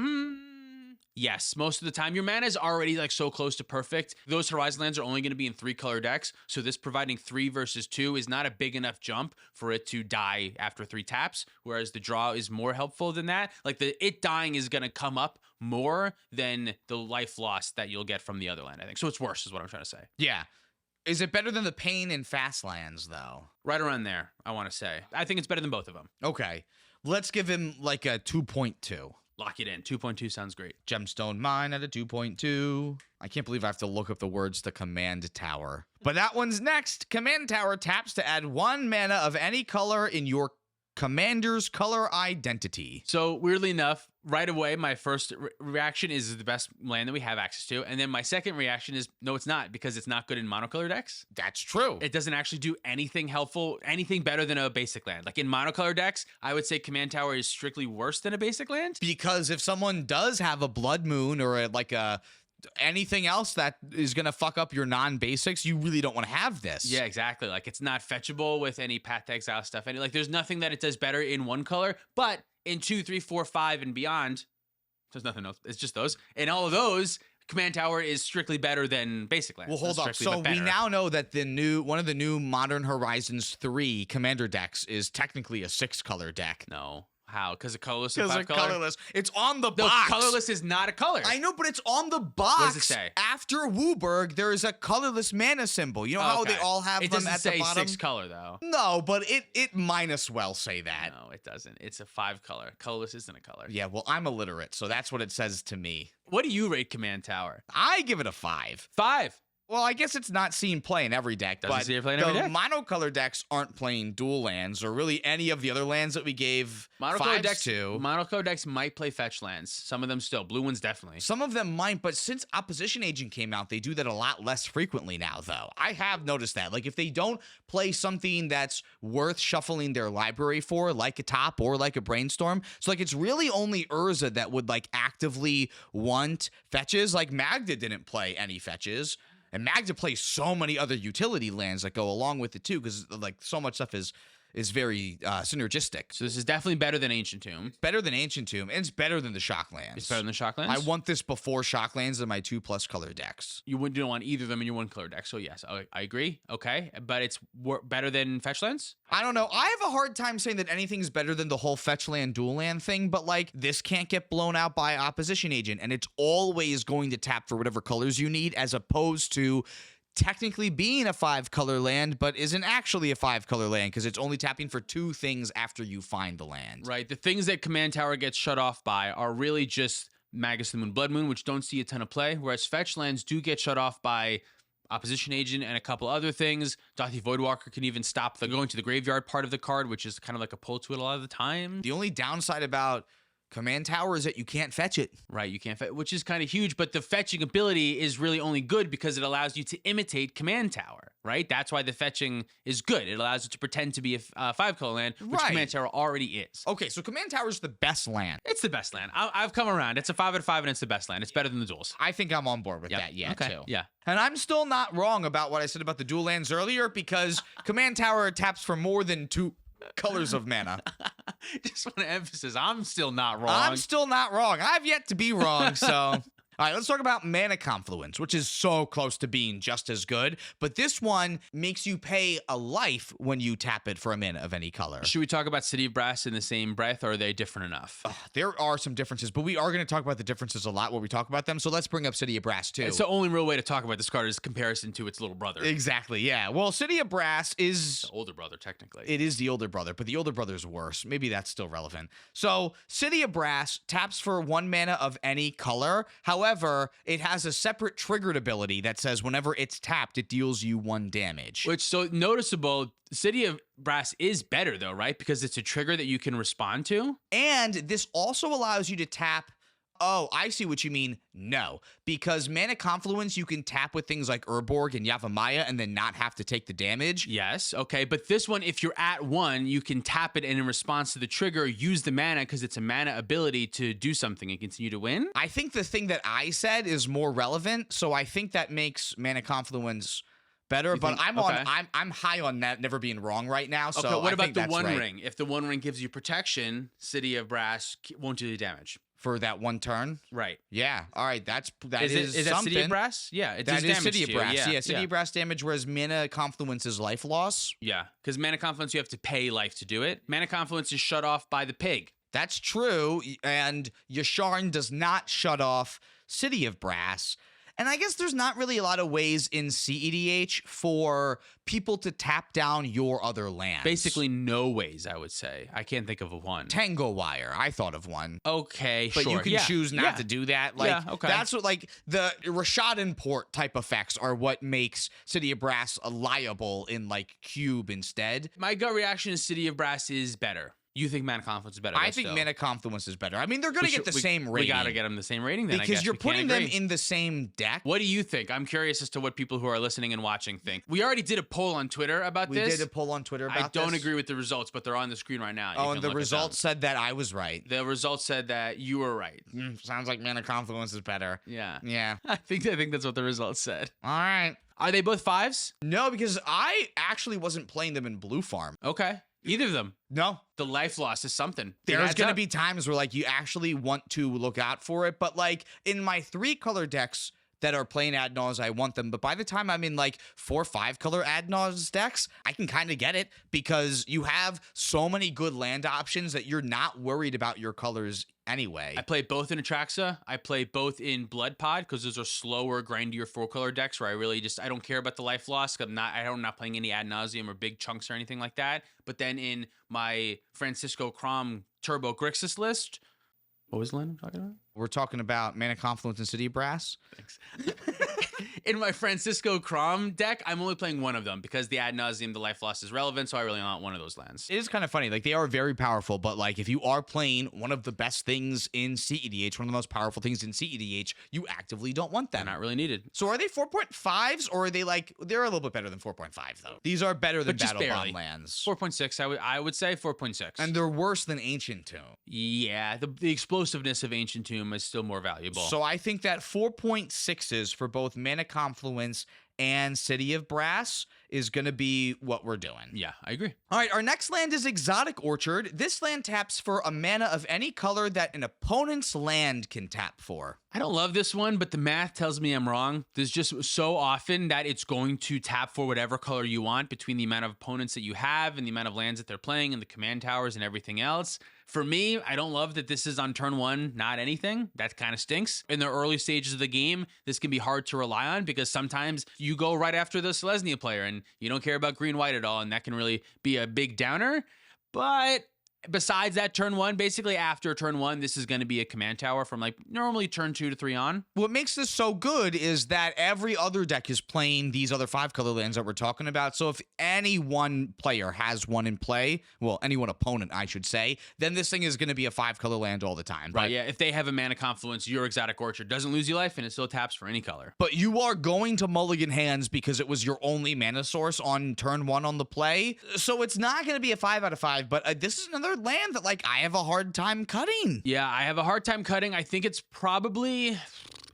Yes, most of the time. Your mana is already like so close to perfect. Those Horizon Lands are only going to be in 3-color decks, so this providing 3 versus 2 is not a big enough jump for it to die after 3 taps, whereas the draw is more helpful than that. Like, it dying is going to come up more than the life loss that you'll get from the other land, I think. So it's worse is what I'm trying to say. Yeah. Is it better than the Pain and Fast Lands, though? Right around there, I want to say. I think it's better than both of them. Okay. Let's give him like a 2.2. Lock it in. 2.2 sounds great. Gemstone Mine at a 2.2. I can't believe I have to look up the words to Command Tower. But that one's next. Command Tower taps to add 1 mana of any color in your Commander's Color Identity. So weirdly enough, right away, my first reaction is the best land that we have access to. And then my second reaction is, no, it's not, because it's not good in monocolor decks. That's true. It doesn't actually do anything helpful, anything better than a basic land. Like in monocolor decks, I would say Command Tower is strictly worse than a basic land. Because if someone does have a Blood Moon or anything else that is going to fuck up your non-basics, you really don't want to have this. Yeah, exactly. Like it's not fetchable with any Path to Exile stuff. And like there's nothing that it does better in one color, but in 2, 3, 4, 5 and beyond, there's nothing else. It's just those. And all of those, Command Tower is strictly better than basic lands. Well, hold up. So we now know that one of the new Modern Horizons 3 commander decks is technically a 6-color deck. No. How? Because of colorless and Because 5 color? colorless. It's on the No, box. colorless is not a color. I know, but it's on the box. What does it say? After Wooburg, there is a colorless mana symbol. You know how they all have it them doesn't at say the bottom? 6 color though. No, but it might as well say that. No, it doesn't. It's a 5 color. Colorless isn't a color. Yeah, well, I'm illiterate, so that's what it says to me. What do you rate Command Tower? I give it a 5. 5. Well, I guess it's not seen play in every deck, Doesn't but see it play in the every deck. monocolor decks aren't playing dual lands or really any of the other lands that we gave Monocolor fives decks, to. monocolor decks might play fetch lands. Some of them still. Blue ones definitely. Some of them might, but since Opposition Agent came out, they do that a lot less frequently now, though. I have noticed that. Like, if they don't play something that's worth shuffling their library for, like a top or like a Brainstorm, so, like, it's really only Urza that would, like, actively want fetches. Like, Magda didn't play any fetches. And Magda plays so many other utility lands that go along with it, too, because, like, so much stuff is very synergistic. So this is definitely better than Ancient Tomb. It's better than Ancient Tomb, and it's better than the Shocklands. It's better than the Shocklands? I want this before Shocklands in my 2+ color decks. You don't want either of them in your 1 color deck. So yes, I agree. Okay. But it's better than fetch lands? I don't know. I have a hard time saying that anything's better than the whole fetch land, dual land thing, but like this can't get blown out by Opposition Agent, and it's always going to tap for whatever colors you need, as opposed to technically being a 5-color land, but isn't actually a 5-color land because it's only tapping for 2 things after you find the land. Right. The things that Command Tower gets shut off by are really just Magus of the Moon, Blood Moon, which don't see a ton of play, whereas fetch lands do get shut off by Opposition Agent and a couple other things. Dauthi Voidwalker can even stop the going to the graveyard part of the card, which is kind of like a pull to it a lot of the time. The only downside about Command Tower is that you can't fetch it. Right, you can't fetch, which is kind of huge, but the fetching ability is really only good because it allows you to imitate Command Tower, right? That's why the fetching is good. It allows it to pretend to be a 5-color land, which Right. Command Tower already is. Okay, so Command Tower is the best land. It's the best land. I've come around. It's a 5 out of 5, and it's the best land. It's better than the duels. I think I'm on board with Yep. that, yeah, Okay. too. Yeah. And I'm still not wrong about what I said about the dual lands earlier, because Command Tower taps for more than 2 colors of mana. Just want to emphasize, I'm still not wrong. I'm still not wrong. I've yet to be wrong, so... All right, let's talk about Mana Confluence, which is so close to being just as good. But this one makes you pay a life when you tap it for a mana of any color. Should we talk about City of Brass in the same breath, or are they different enough? There are some differences, but we are going to talk about the differences a lot when we talk about them. So let's bring up City of Brass, too. It's the only real way to talk about this card is comparison to its little brother. Exactly, yeah. Well, City of Brass is... The older brother, technically. It is the older brother, but the older brother's worse. Maybe that's still relevant. So, City of Brass taps for 1 mana of any color. However, it has a separate triggered ability that says whenever it's tapped, it deals you 1 damage. Which, so noticeable, City of Brass is better, though, right? Because it's a trigger that you can respond to. And this also allows you to tap... Oh, I see what you mean. No, because Mana Confluence, you can tap with things like Urborg and Yavimaya and then not have to take the damage. Yes, okay, but this one, if you're at 1, you can tap it and in response to the trigger, use the mana because it's a mana ability to do something and continue to win. I think the thing that I said is more relevant, so I think that makes Mana Confluence better, but I'm high on that never being wrong right now. So okay, what I about think the that's 1 right. ring? If the 1 ring gives you protection, City of Brass won't do the damage. For that 1 turn? Right. Yeah. All right. That is is that something. City of Brass? Yeah, it does That is damage City of to you. Brass. Yeah, City of Brass damage, whereas Mana Confluence is life loss. Yeah, because Mana Confluence, you have to pay life to do it. Mana Confluence is shut off by the pig. That's true, and Yasharn does not shut off City of Brass. And I guess there's not really a lot of ways in cEDH for people to tap down your other lands. Basically, no ways, I would say. I can't think of a one. Tango Wire, I thought of one. Okay, But sure. you can choose not to do that. Like, okay. That's what, like, the Rashadan Port type effects are what makes City of Brass liable in, like, Cube instead. My gut reaction is City of Brass is better. You think Mana Confluence is better? I think Mana Confluence is better. I mean, they're going to get the same rating. We got to get them the same rating then, because I guess. you're putting them in the same deck. What do you think? I'm curious as to what people who are listening and watching think. We already did a poll on Twitter about this. We did a poll on Twitter about this. I don't agree with the results, but they're on the screen right now. Oh, and the results said that I was right. The results said that you were right. Sounds like Mana Confluence is better. Yeah. Yeah. I think that's what the results said. All right. Are they both 5s? No, because I actually wasn't playing them in Blue Farm. Okay. Either of them. No. The life loss is something. There's going to be times where, like, you actually want to look out for it. But, like, in my 3-color decks that are playing ad nauseam, I want them. But by the time I'm in, like, 4 5-color ad nauseam decks, I can kind of get it because you have so many good land options that you're not worried about your colors anyway. I play both in Atraxa. I play both in Blood Pod because those are slower, grindier 4-color decks where I don't care about the life loss. I'm not playing any ad nauseam or big chunks or anything like that. But then in my Francisco Crom Turbo Grixis list, what was the land I'm talking about? We're talking about Mana Confluence and City of Brass. Thanks. In my Francisco Crom deck, I'm only playing one of them because the ad nauseam, the life loss is relevant, so I really want one of those lands. It is kind of funny. Like, they are very powerful, but, like, if you are playing one of the best things in cEDH, one of the most powerful things in cEDH, you actively don't want them. They're not really needed. So are they 4.5s, or are they, like, they're a little bit better than 4.5, though? These are better than Battle Bond lands. 4.6, I would say 4.6. And they're worse than Ancient Tomb. Yeah, the explosiveness of Ancient Tomb is still more valuable. So I think that 4.6s for both Mana Confluence and City of Brass is going to be what we're doing. Yeah, I agree. All right, our next land is Exotic Orchard. This land taps for a mana of any color that an opponent's land can tap for. I don't love this one, but the math tells me I'm wrong. There's just so often that it's going to tap for whatever color you want between the amount of opponents that you have and the amount of lands that they're playing and the command towers and everything else. For me, I don't love that this is on turn 1, not anything. That kind of stinks. In the early stages of the game, this can be hard to rely on because sometimes you go right after the Selesnya player and you don't care about green-white at all, and that can really be a big downer. But besides that turn 1, basically after turn 1, this is going to be a command tower from like normally turn 2 to 3 on. What makes this so good is that every other deck is playing these other 5-color lands that we're talking about. So if any one player has one in play, well, any one opponent, I should say, then this thing is going to be a 5-color land all the time. Right, yeah. If they have a Mana Confluence, your Exotic Orchard doesn't lose you life and it still taps for any color. But you are going to mulligan hands because it was your only mana source on turn 1 on the play. So it's not going to be a 5 out of 5, but this is another land that, like, I have a hard time cutting. Yeah, I have a hard time cutting. I think it's probably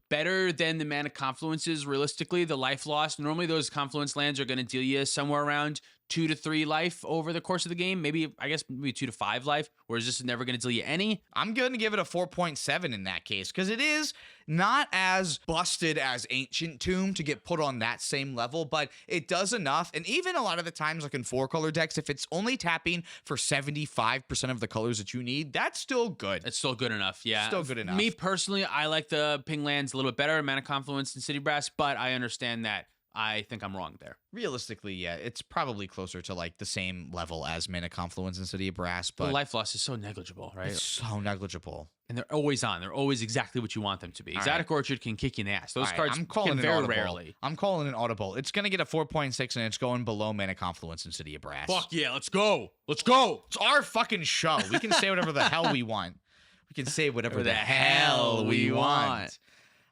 better than the Mana Confluences, realistically. The life loss, normally those Confluence lands are going to deal you somewhere around 2 to 3 life over the course of the game. Maybe 2 to 5 life, whereas this is never going to deal you any. I'm going to give it a 4.7 in that case, because it is not as busted as Ancient Tomb to get put on that same level, but it does enough. And even a lot of the times, like in 4-color decks, if it's only tapping for 75% of the colors that you need, that's still good. It's still good enough, yeah. Still good enough. Me personally, I like the ping lands a little bit better, Mana Confluence and City Brass, but I understand that. I think I'm wrong there. Realistically, yeah, it's probably closer to like the same level as Mana Confluence and City of Brass, but the life loss is so negligible, right? It's so negligible. And they're always on. They're always exactly what you want them to be. Exotic Orchard can kick you in the ass. Those cards can very rarely. I'm calling an audible. It's going to get a 4.6, and it's going below Mana Confluence and City of Brass. Fuck yeah, let's go. Let's go. It's our fucking show. We can say whatever the hell we want. We can say whatever the hell we want.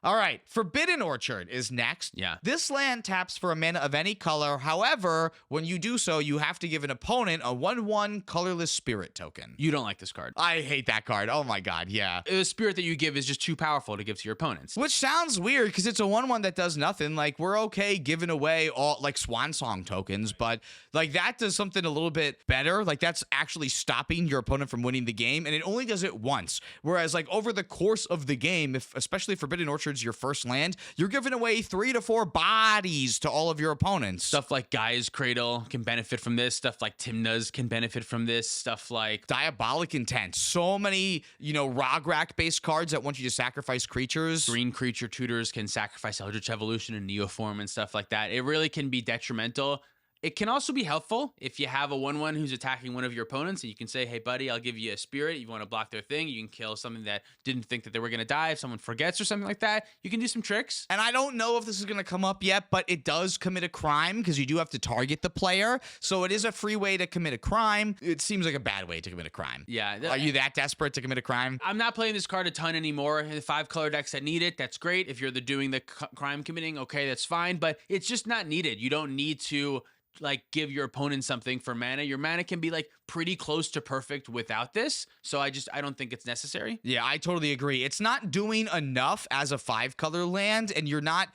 All right, Forbidden Orchard is next. Yeah. This land taps for a mana of any color. However, when you do so, you have to give an opponent a 1/1 colorless spirit token. You don't like this card. I hate that card. Oh my god, yeah. The spirit that you give is just too powerful to give to your opponents. Which sounds weird because it's a 1/1 that does nothing. Like, we're okay giving away all like Swan Song tokens, but like that does something a little bit better. Like, that's actually stopping your opponent from winning the game, and it only does it once. Whereas like over the course of the game, if especially Forbidden Orchard's your first land, you're giving away 3 to 4 bodies to all of your opponents. Stuff like Gaia's Cradle can benefit from this. Stuff like Timna's can benefit from this. Stuff like Diabolic Intent. So many, Rog-Rack based cards that want you to sacrifice creatures. Green creature tutors can sacrifice Eldritch Evolution and Neoform and stuff like that. It really can be detrimental. It can also be helpful if you have a 1/1 who's attacking one of your opponents, and you can say, hey, buddy, I'll give you a spirit. You want to block their thing. You can kill something that didn't think that they were going to die. If someone forgets or something like that, you can do some tricks. And I don't know if this is going to come up yet, but it does commit a crime because you do have to target the player. So it is a free way to commit a crime. It seems like a bad way to commit a crime. Yeah. Are you that desperate to commit a crime? I'm not playing this card a ton anymore. The 5-color decks that need it, that's great. If you're doing the crime committing, okay, that's fine. But it's just not needed. You don't need to like give your opponent something for mana. Your mana can be like pretty close to perfect without this. So I don't think it's necessary. Yeah, I totally agree. It's not doing enough as a 5-color land, and you're not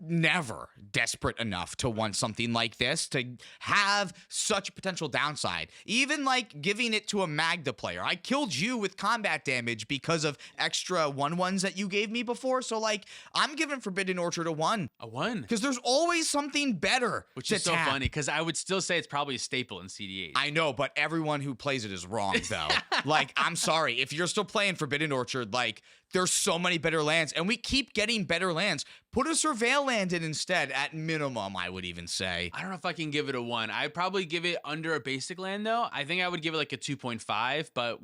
never desperate enough to want something like this to have such a potential downside. Even like giving it to a Magda player. I killed you with combat damage because of extra 1/1s that you gave me before. So like I'm giving Forbidden Orchard a 1. A 1. Because there's always something better. Which is so funny because I would still say it's probably a staple in cEDH. I know, but everyone who plays it is wrong though. Like, I'm sorry. If you're still playing Forbidden Orchard, like there's so many better lands, and we keep getting better lands. Put a Surveil Land in instead, at minimum, I would even say. I don't know if I can give it a 1. I'd probably give it under a basic land, though. I think I would give it like a 2.5, but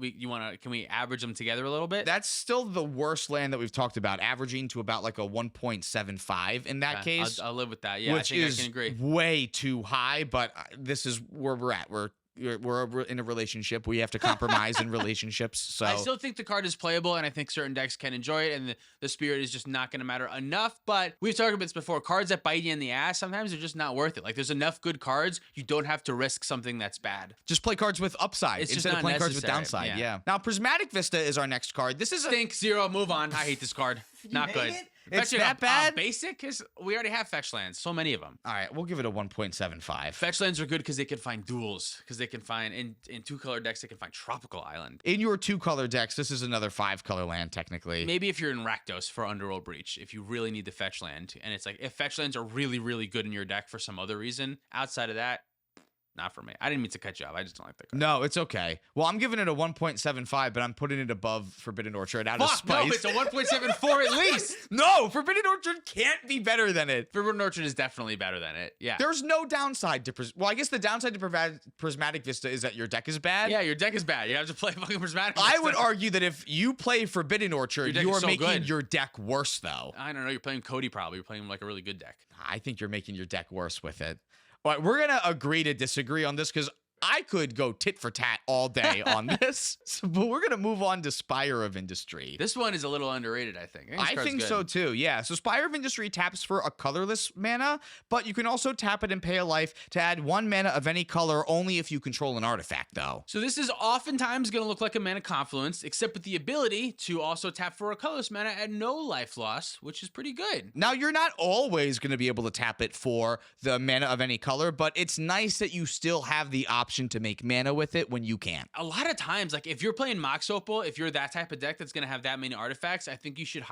can we average them together a little bit? That's still the worst land that we've talked about, averaging to about like a 1.75 in that case. I'll live with that. Yeah, which I think is I can agree. Way too high, but this is where we're at. We're in a relationship. We have to compromise in relationships. So I still think the card is playable, and I think certain decks can enjoy it, and the spirit is just not going to matter enough. But we've talked about this before. Cards that bite you in the ass, sometimes they're just not worth it. Like, there's enough good cards. You don't have to risk something that's bad. just play cards with upside It's just instead of not playing cards with necessary. downside. Yeah. Now, Prismatic Vista is our next card. This is a Stink, 0, move on. I hate this card. Not good. It's Fetch it that up. bad? Basic is we already have fetch lands. So many of them. All right, we'll give it a 1.75. Fetch lands are good because they can find duels. Because they can find in 2-color decks they can find Tropical Island. In your 2-color decks, this is another 5-color land technically. Maybe if you're in Rakdos for Underworld Breach, if you really need the fetch land, and it's like if fetch lands are really really good in your deck for some other reason, outside of that, not for me. I didn't mean to cut you off. I just don't like that card. No, it's okay. Well, I'm giving it a 1.75, but I'm putting it above Forbidden Orchard out of Fuck, spite. no, it's a 1.74 at least. No, Forbidden Orchard can't be better than it. Forbidden Orchard is definitely better than it. Yeah. There's no downside to well, I guess the downside to Prismatic Vista is that your deck is bad. Yeah, your deck is bad. You have to play fucking Prismatic. I would argue that if you play Forbidden Orchard, deck you is are so making good. your deck worse, though. I don't know. You're playing Cody probably. You're playing like a really good deck. I think you're making your deck worse with it. All right, we're going to agree to disagree on this because I could go tit for tat all day on this, but we're going to move on to Spire of Industry. This one is a little underrated, I think. I think so too, yeah. So Spire of Industry taps for a colorless mana, but you can also tap it and pay a life to add 1 mana of any color only if you control an artifact, though. So this is oftentimes going to look like a mana confluence, except with the ability to also tap for a colorless mana at no life loss, which is pretty good. Now, you're not always going to be able to tap it for the mana of any color, but it's nice that you still have the option to make mana with it when you can't. A lot of times, like if you're playing Mox Opal, if you're that type of deck that's going to have that many artifacts, I think you should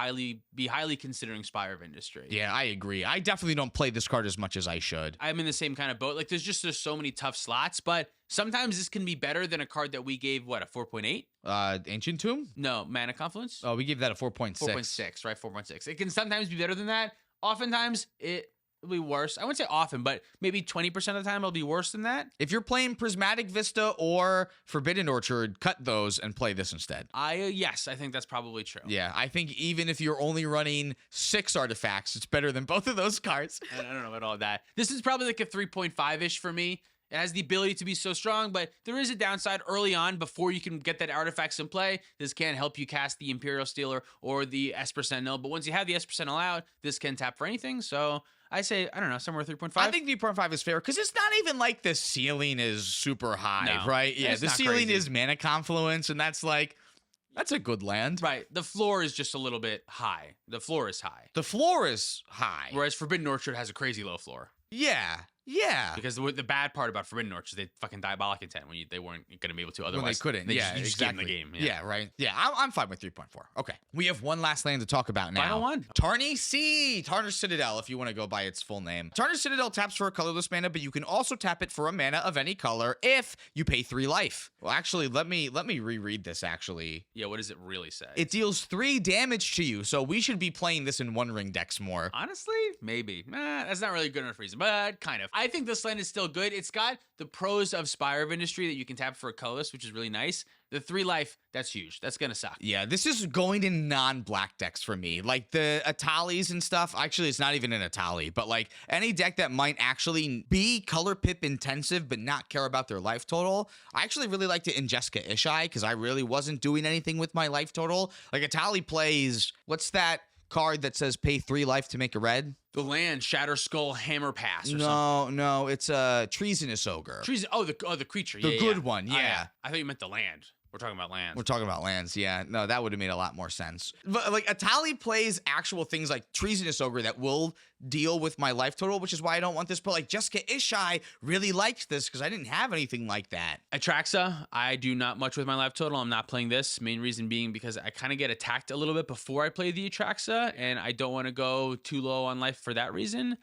be highly considering Spire of Industry. Yeah, I agree. I definitely don't play this card as much as I should. I'm in the same kind of boat. Like there's so many tough slots, but sometimes this can be better than a card that we gave, what, a 4.8? Ancient Tomb? No, Mana Confluence? Oh, we gave that a 4.6. 4.6, right? 4.6. It can sometimes be better than that. Oftentimes, it'll be worse. I wouldn't say often, but maybe 20% of the time it'll be worse than that. If you're playing Prismatic Vista or Forbidden Orchard, cut those and play this instead. Yes, I think that's probably true. Yeah, I think even if you're only running 6 artifacts, it's better than both of those cards. I don't know about all that. This is probably like a 3.5-ish for me. It has the ability to be so strong, but there is a downside early on before you can get that artifacts in play. This can help you cast the Imperial Stealer or the Esper Sentinel, but once you have the Esper Sentinel out, this can tap for anything. So I say, I don't know, somewhere 3.5. I think 3.5 is fair because it's not even like the ceiling is super high, No, right? Yeah, it's the not ceiling crazy. is Mana Confluence, and that's a good land. Right. The floor is just a little bit high. The floor is high. The floor is high. Whereas Forbidden Orchard has a crazy low floor. Yeah. Yeah. Because the bad part about Forbidden Orchard is they fucking diabolic intent when they weren't going to be able to otherwise. When they couldn't. They Yeah, just, you just exactly. gave them the game. Yeah, right. Yeah, I'm fine with 3.4. Okay. We have one last land to talk about now. Final one. Tarner Citadel, if you want to go by its full name. Tarner Citadel taps for a colorless mana, but you can also tap it for a mana of any color if you pay 3 life. Well, actually, let me reread this, actually. Yeah, what does it really say? It deals 3 damage to you, so we should be playing this in One Ring decks more. Honestly, maybe. That's not really a good enough reason, but kind of. I think this land is still good. It's got the pros of Spire of Industry that you can tap for a colorless, which is really nice. The 3 life, that's huge. That's going to suck. Yeah, this is going in non-black decks for me. Like the Atalis and stuff. Actually, it's not even an Atali, but like any deck that might actually be color pip intensive but not care about their life total. I actually really liked it in Jessica Ishai because I really wasn't doing anything with my life total. Like Atali plays, what's that card that says pay 3 life to make a red? The land, Shatter Skull, Hammer Pass or something. No, it's a Treasonous Ogre. The creature. The good one, Oh, yeah. I thought you meant the land. We're talking about lands. We're talking about lands, yeah. No, that would have made a lot more sense. But like Atali plays actual things like Treasonous Ogre that will deal with my life total, which is why I don't want this. But like Jessica Ishai really liked this because I didn't have anything like that. Atraxa, I do not much with my life total. I'm not playing this. Main reason being because I kind of get attacked a little bit before I play the Atraxa, and I don't want to go too low on life for that reason.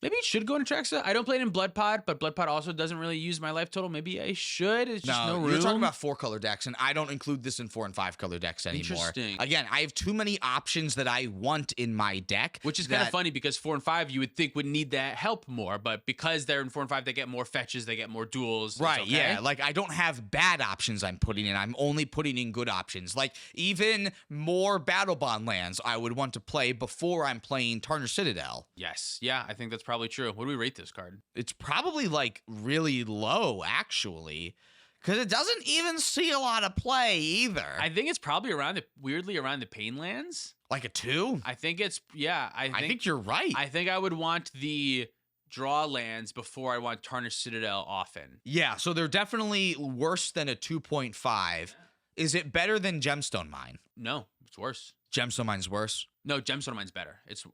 Maybe it should go in Atraxa. I don't play it in Blood Pod, but Blood Pod also doesn't really use my life total. Maybe I should. It's just no room. You're talking about 4-color decks, and I don't include this in 4 and 5-color decks anymore. Interesting. Again, I have too many options that I want in my deck. Which is kind of funny because 4 and 5 you would think would need that help more, but because they're in 4 and 5, they get more fetches, they get more duels. Right, okay. yeah. Like, I don't have bad options I'm putting in. I'm only putting in good options. Like, even more Battle Bond lands I would want to play before I'm playing Tarner Citadel. Yes. Yeah, I think that's probably true. What do we rate this card? It's probably, like, really low, actually. Because it doesn't even see a lot of play, either. I think it's probably weirdly around the Pain lands. Like a 2? I think it's, yeah. I think you're right. I think I would want the draw lands before I want Tarner Citadel often. Yeah, so they're definitely worse than a 2.5. Is it better than Gemstone Mine? No, it's worse. Gemstone Mine's worse? No, Gemstone Mine's better. It's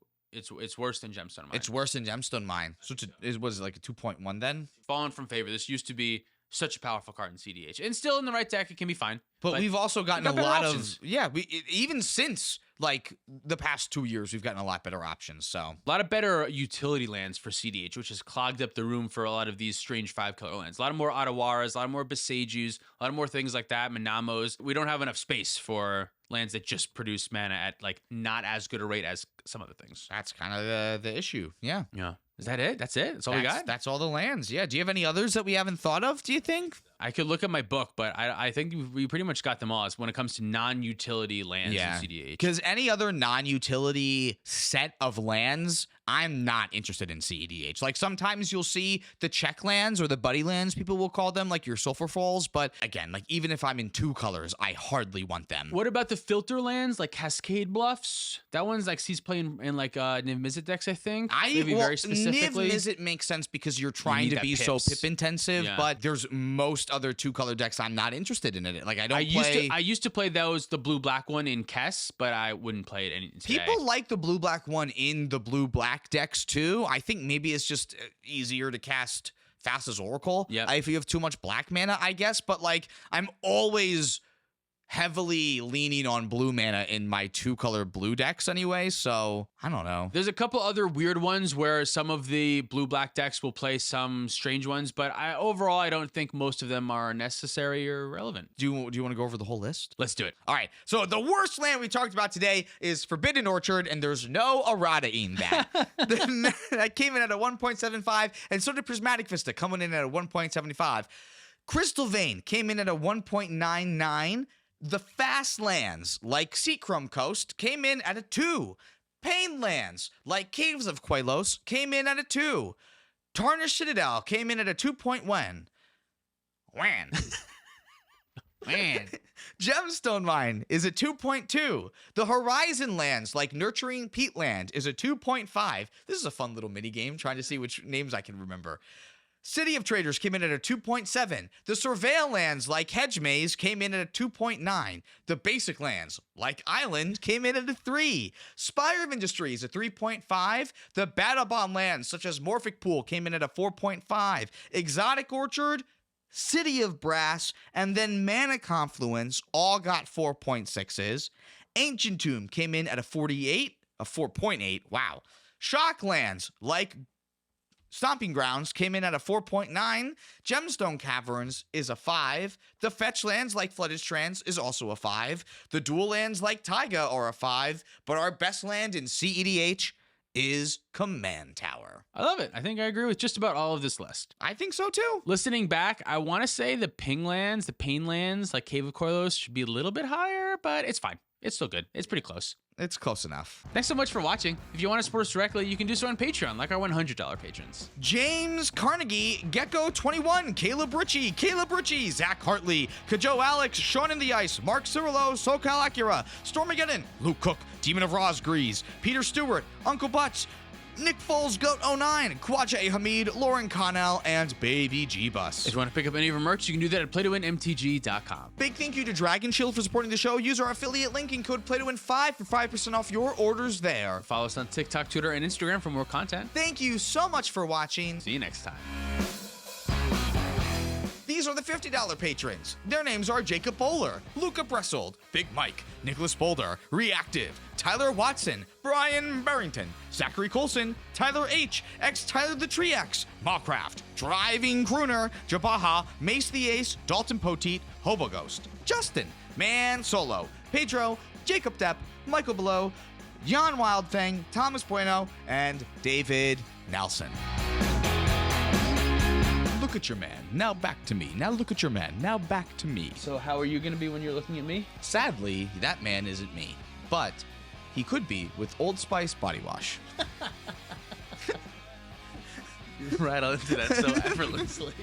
worse than Gemstone Mine. It's worse than Gemstone Mine. So was it like a 2.1 then? Fallen from favor. This used to be such a powerful card in cEDH. And still in the right deck, it can be fine. But we've also gotten a lot options. Even since like the past 2 years, we've gotten a lot better options. So a lot of better utility lands for cEDH, which has clogged up the room for a lot of these strange 5-color lands. A lot of more Ottawaras, a lot of more Besejus, a lot of more things like that, Manamos. We don't have enough space for lands that just produce mana at like not as good a rate as some other things. That's kind of the issue. Yeah. Yeah. Is that it? That's it? That's all we got? That's all the lands. Yeah. Do you have any others that we haven't thought of, do you think? I could look at my book, but I think we pretty much got them all when it comes to non-utility lands in cEDH. Because any other non-utility set of lands, I'm not interested in cEDH. Like sometimes you'll see the check lands or the buddy lands, people will call them, like your Sulfur Falls. But again, like even if I'm in 2 colors, I hardly want them. What about the filter lands like Cascade Bluffs? That one's like he's playing in like Niv Mizzet decks, I think. Maybe very specifically. Niv Mizzet makes sense because you're trying to be so pip intensive, but there's most other 2-color decks I'm not interested in it. Like I used to play the blue-black one in Kess, but I wouldn't play it today. People like the blue-black one in the blue-black decks too. I think maybe it's just easier to cast fast as Oracle if you have too much black mana, I guess. But like I'm always heavily leaning on blue mana in my 2-color blue decks anyway, so I don't know. There's a couple other weird ones where some of the blue-black decks will play some strange ones, but overall I don't think most of them are necessary or relevant. Do you want to go over the whole list? Let's do it. All right, so the worst land we talked about today is Forbidden Orchard, and there's no errata in that. That came in at a 1.75, and so did Prismatic Vista, coming in at a 1.75. Crystal Vein came in at a 1.99. The fast lands, like Seacrum Coast, came in at a 2. Pain lands, like Caves of Quelos, came in at a 2. Tarner Citadel came in at a 2.1. Gemstone Mine is a 2.2. The Horizon lands, like Nurturing Peatland, is a 2.5. This is a fun little mini game, trying to see which names I can remember. City of Traders came in at a 2.7. The Surveil Lands, like Hedge Maze, came in at a 2.9. The Basic Lands, like Island, came in at a 3. Spire of Industries, a 3.5. The Battle Bond lands, such as Morphic Pool, came in at a 4.5. Exotic Orchard, City of Brass, and then Mana Confluence all got 4.6s. Ancient Tomb came in at a 4.8. Wow. Shocklands, like Stomping Grounds, came in at a 4.9. Gemstone Caverns is a 5. The Fetch Lands, like Flooded Strands, is also a 5. The Dual Lands, like Taiga, are a 5. But our best land in cEDH is Command Tower. I love it. I think I agree with just about all of this list. I think so too. Listening back, I want to say the ping lands, the pain lands, like Cave of Corlos, should be a little bit higher, but it's fine. It's still good. It's pretty close. It's close enough. Thanks so much for watching. If you want to support us directly, you can do so on Patreon, like our $100 patrons. James Carnegie, Gecko21, Caleb Ritchie, Zach Hartley, Kajo Alex, Sean in the Ice, Mark Cirillo, SoCal Acura, Stormageddon, Luke Cook, Demon of Rosgrees, Peter Stewart, Uncle Butts, Nick Foles, Goat09, Kwaja A. Hamid, Lauren Connell, and Baby G-Bus. If you want to pick up any of our merch, you can do that at playtowinmtg.com. Big thank you to Dragon Shield for supporting the show. Use our affiliate linking code PlayToWin5 for 5% off your orders there. Follow us on TikTok, Twitter, and Instagram for more content. Thank you so much for watching. See you next time. These are the $50 patrons. Their names are Jacob Bowler, Luca Bressold, Big Mike, Nicholas Boulder, Reactive, Tyler Watson, Brian Barrington, Zachary Colson, Tyler H, X Tyler the Tree X, Mawcraft, Driving Crooner, Jabaha, Mace the Ace, Dalton Poteet, Hobo Ghost, Justin, Man Solo, Pedro, Jacob Depp, Michael Below, Jan Wildfang, Thomas Bueno, and David Nelson. Look at your man. Now back to me. Now look at your man. Now back to me. So how are you going to be when you're looking at me? Sadly, that man isn't me. But he could be with Old Spice body wash. You rattle into that so effortlessly.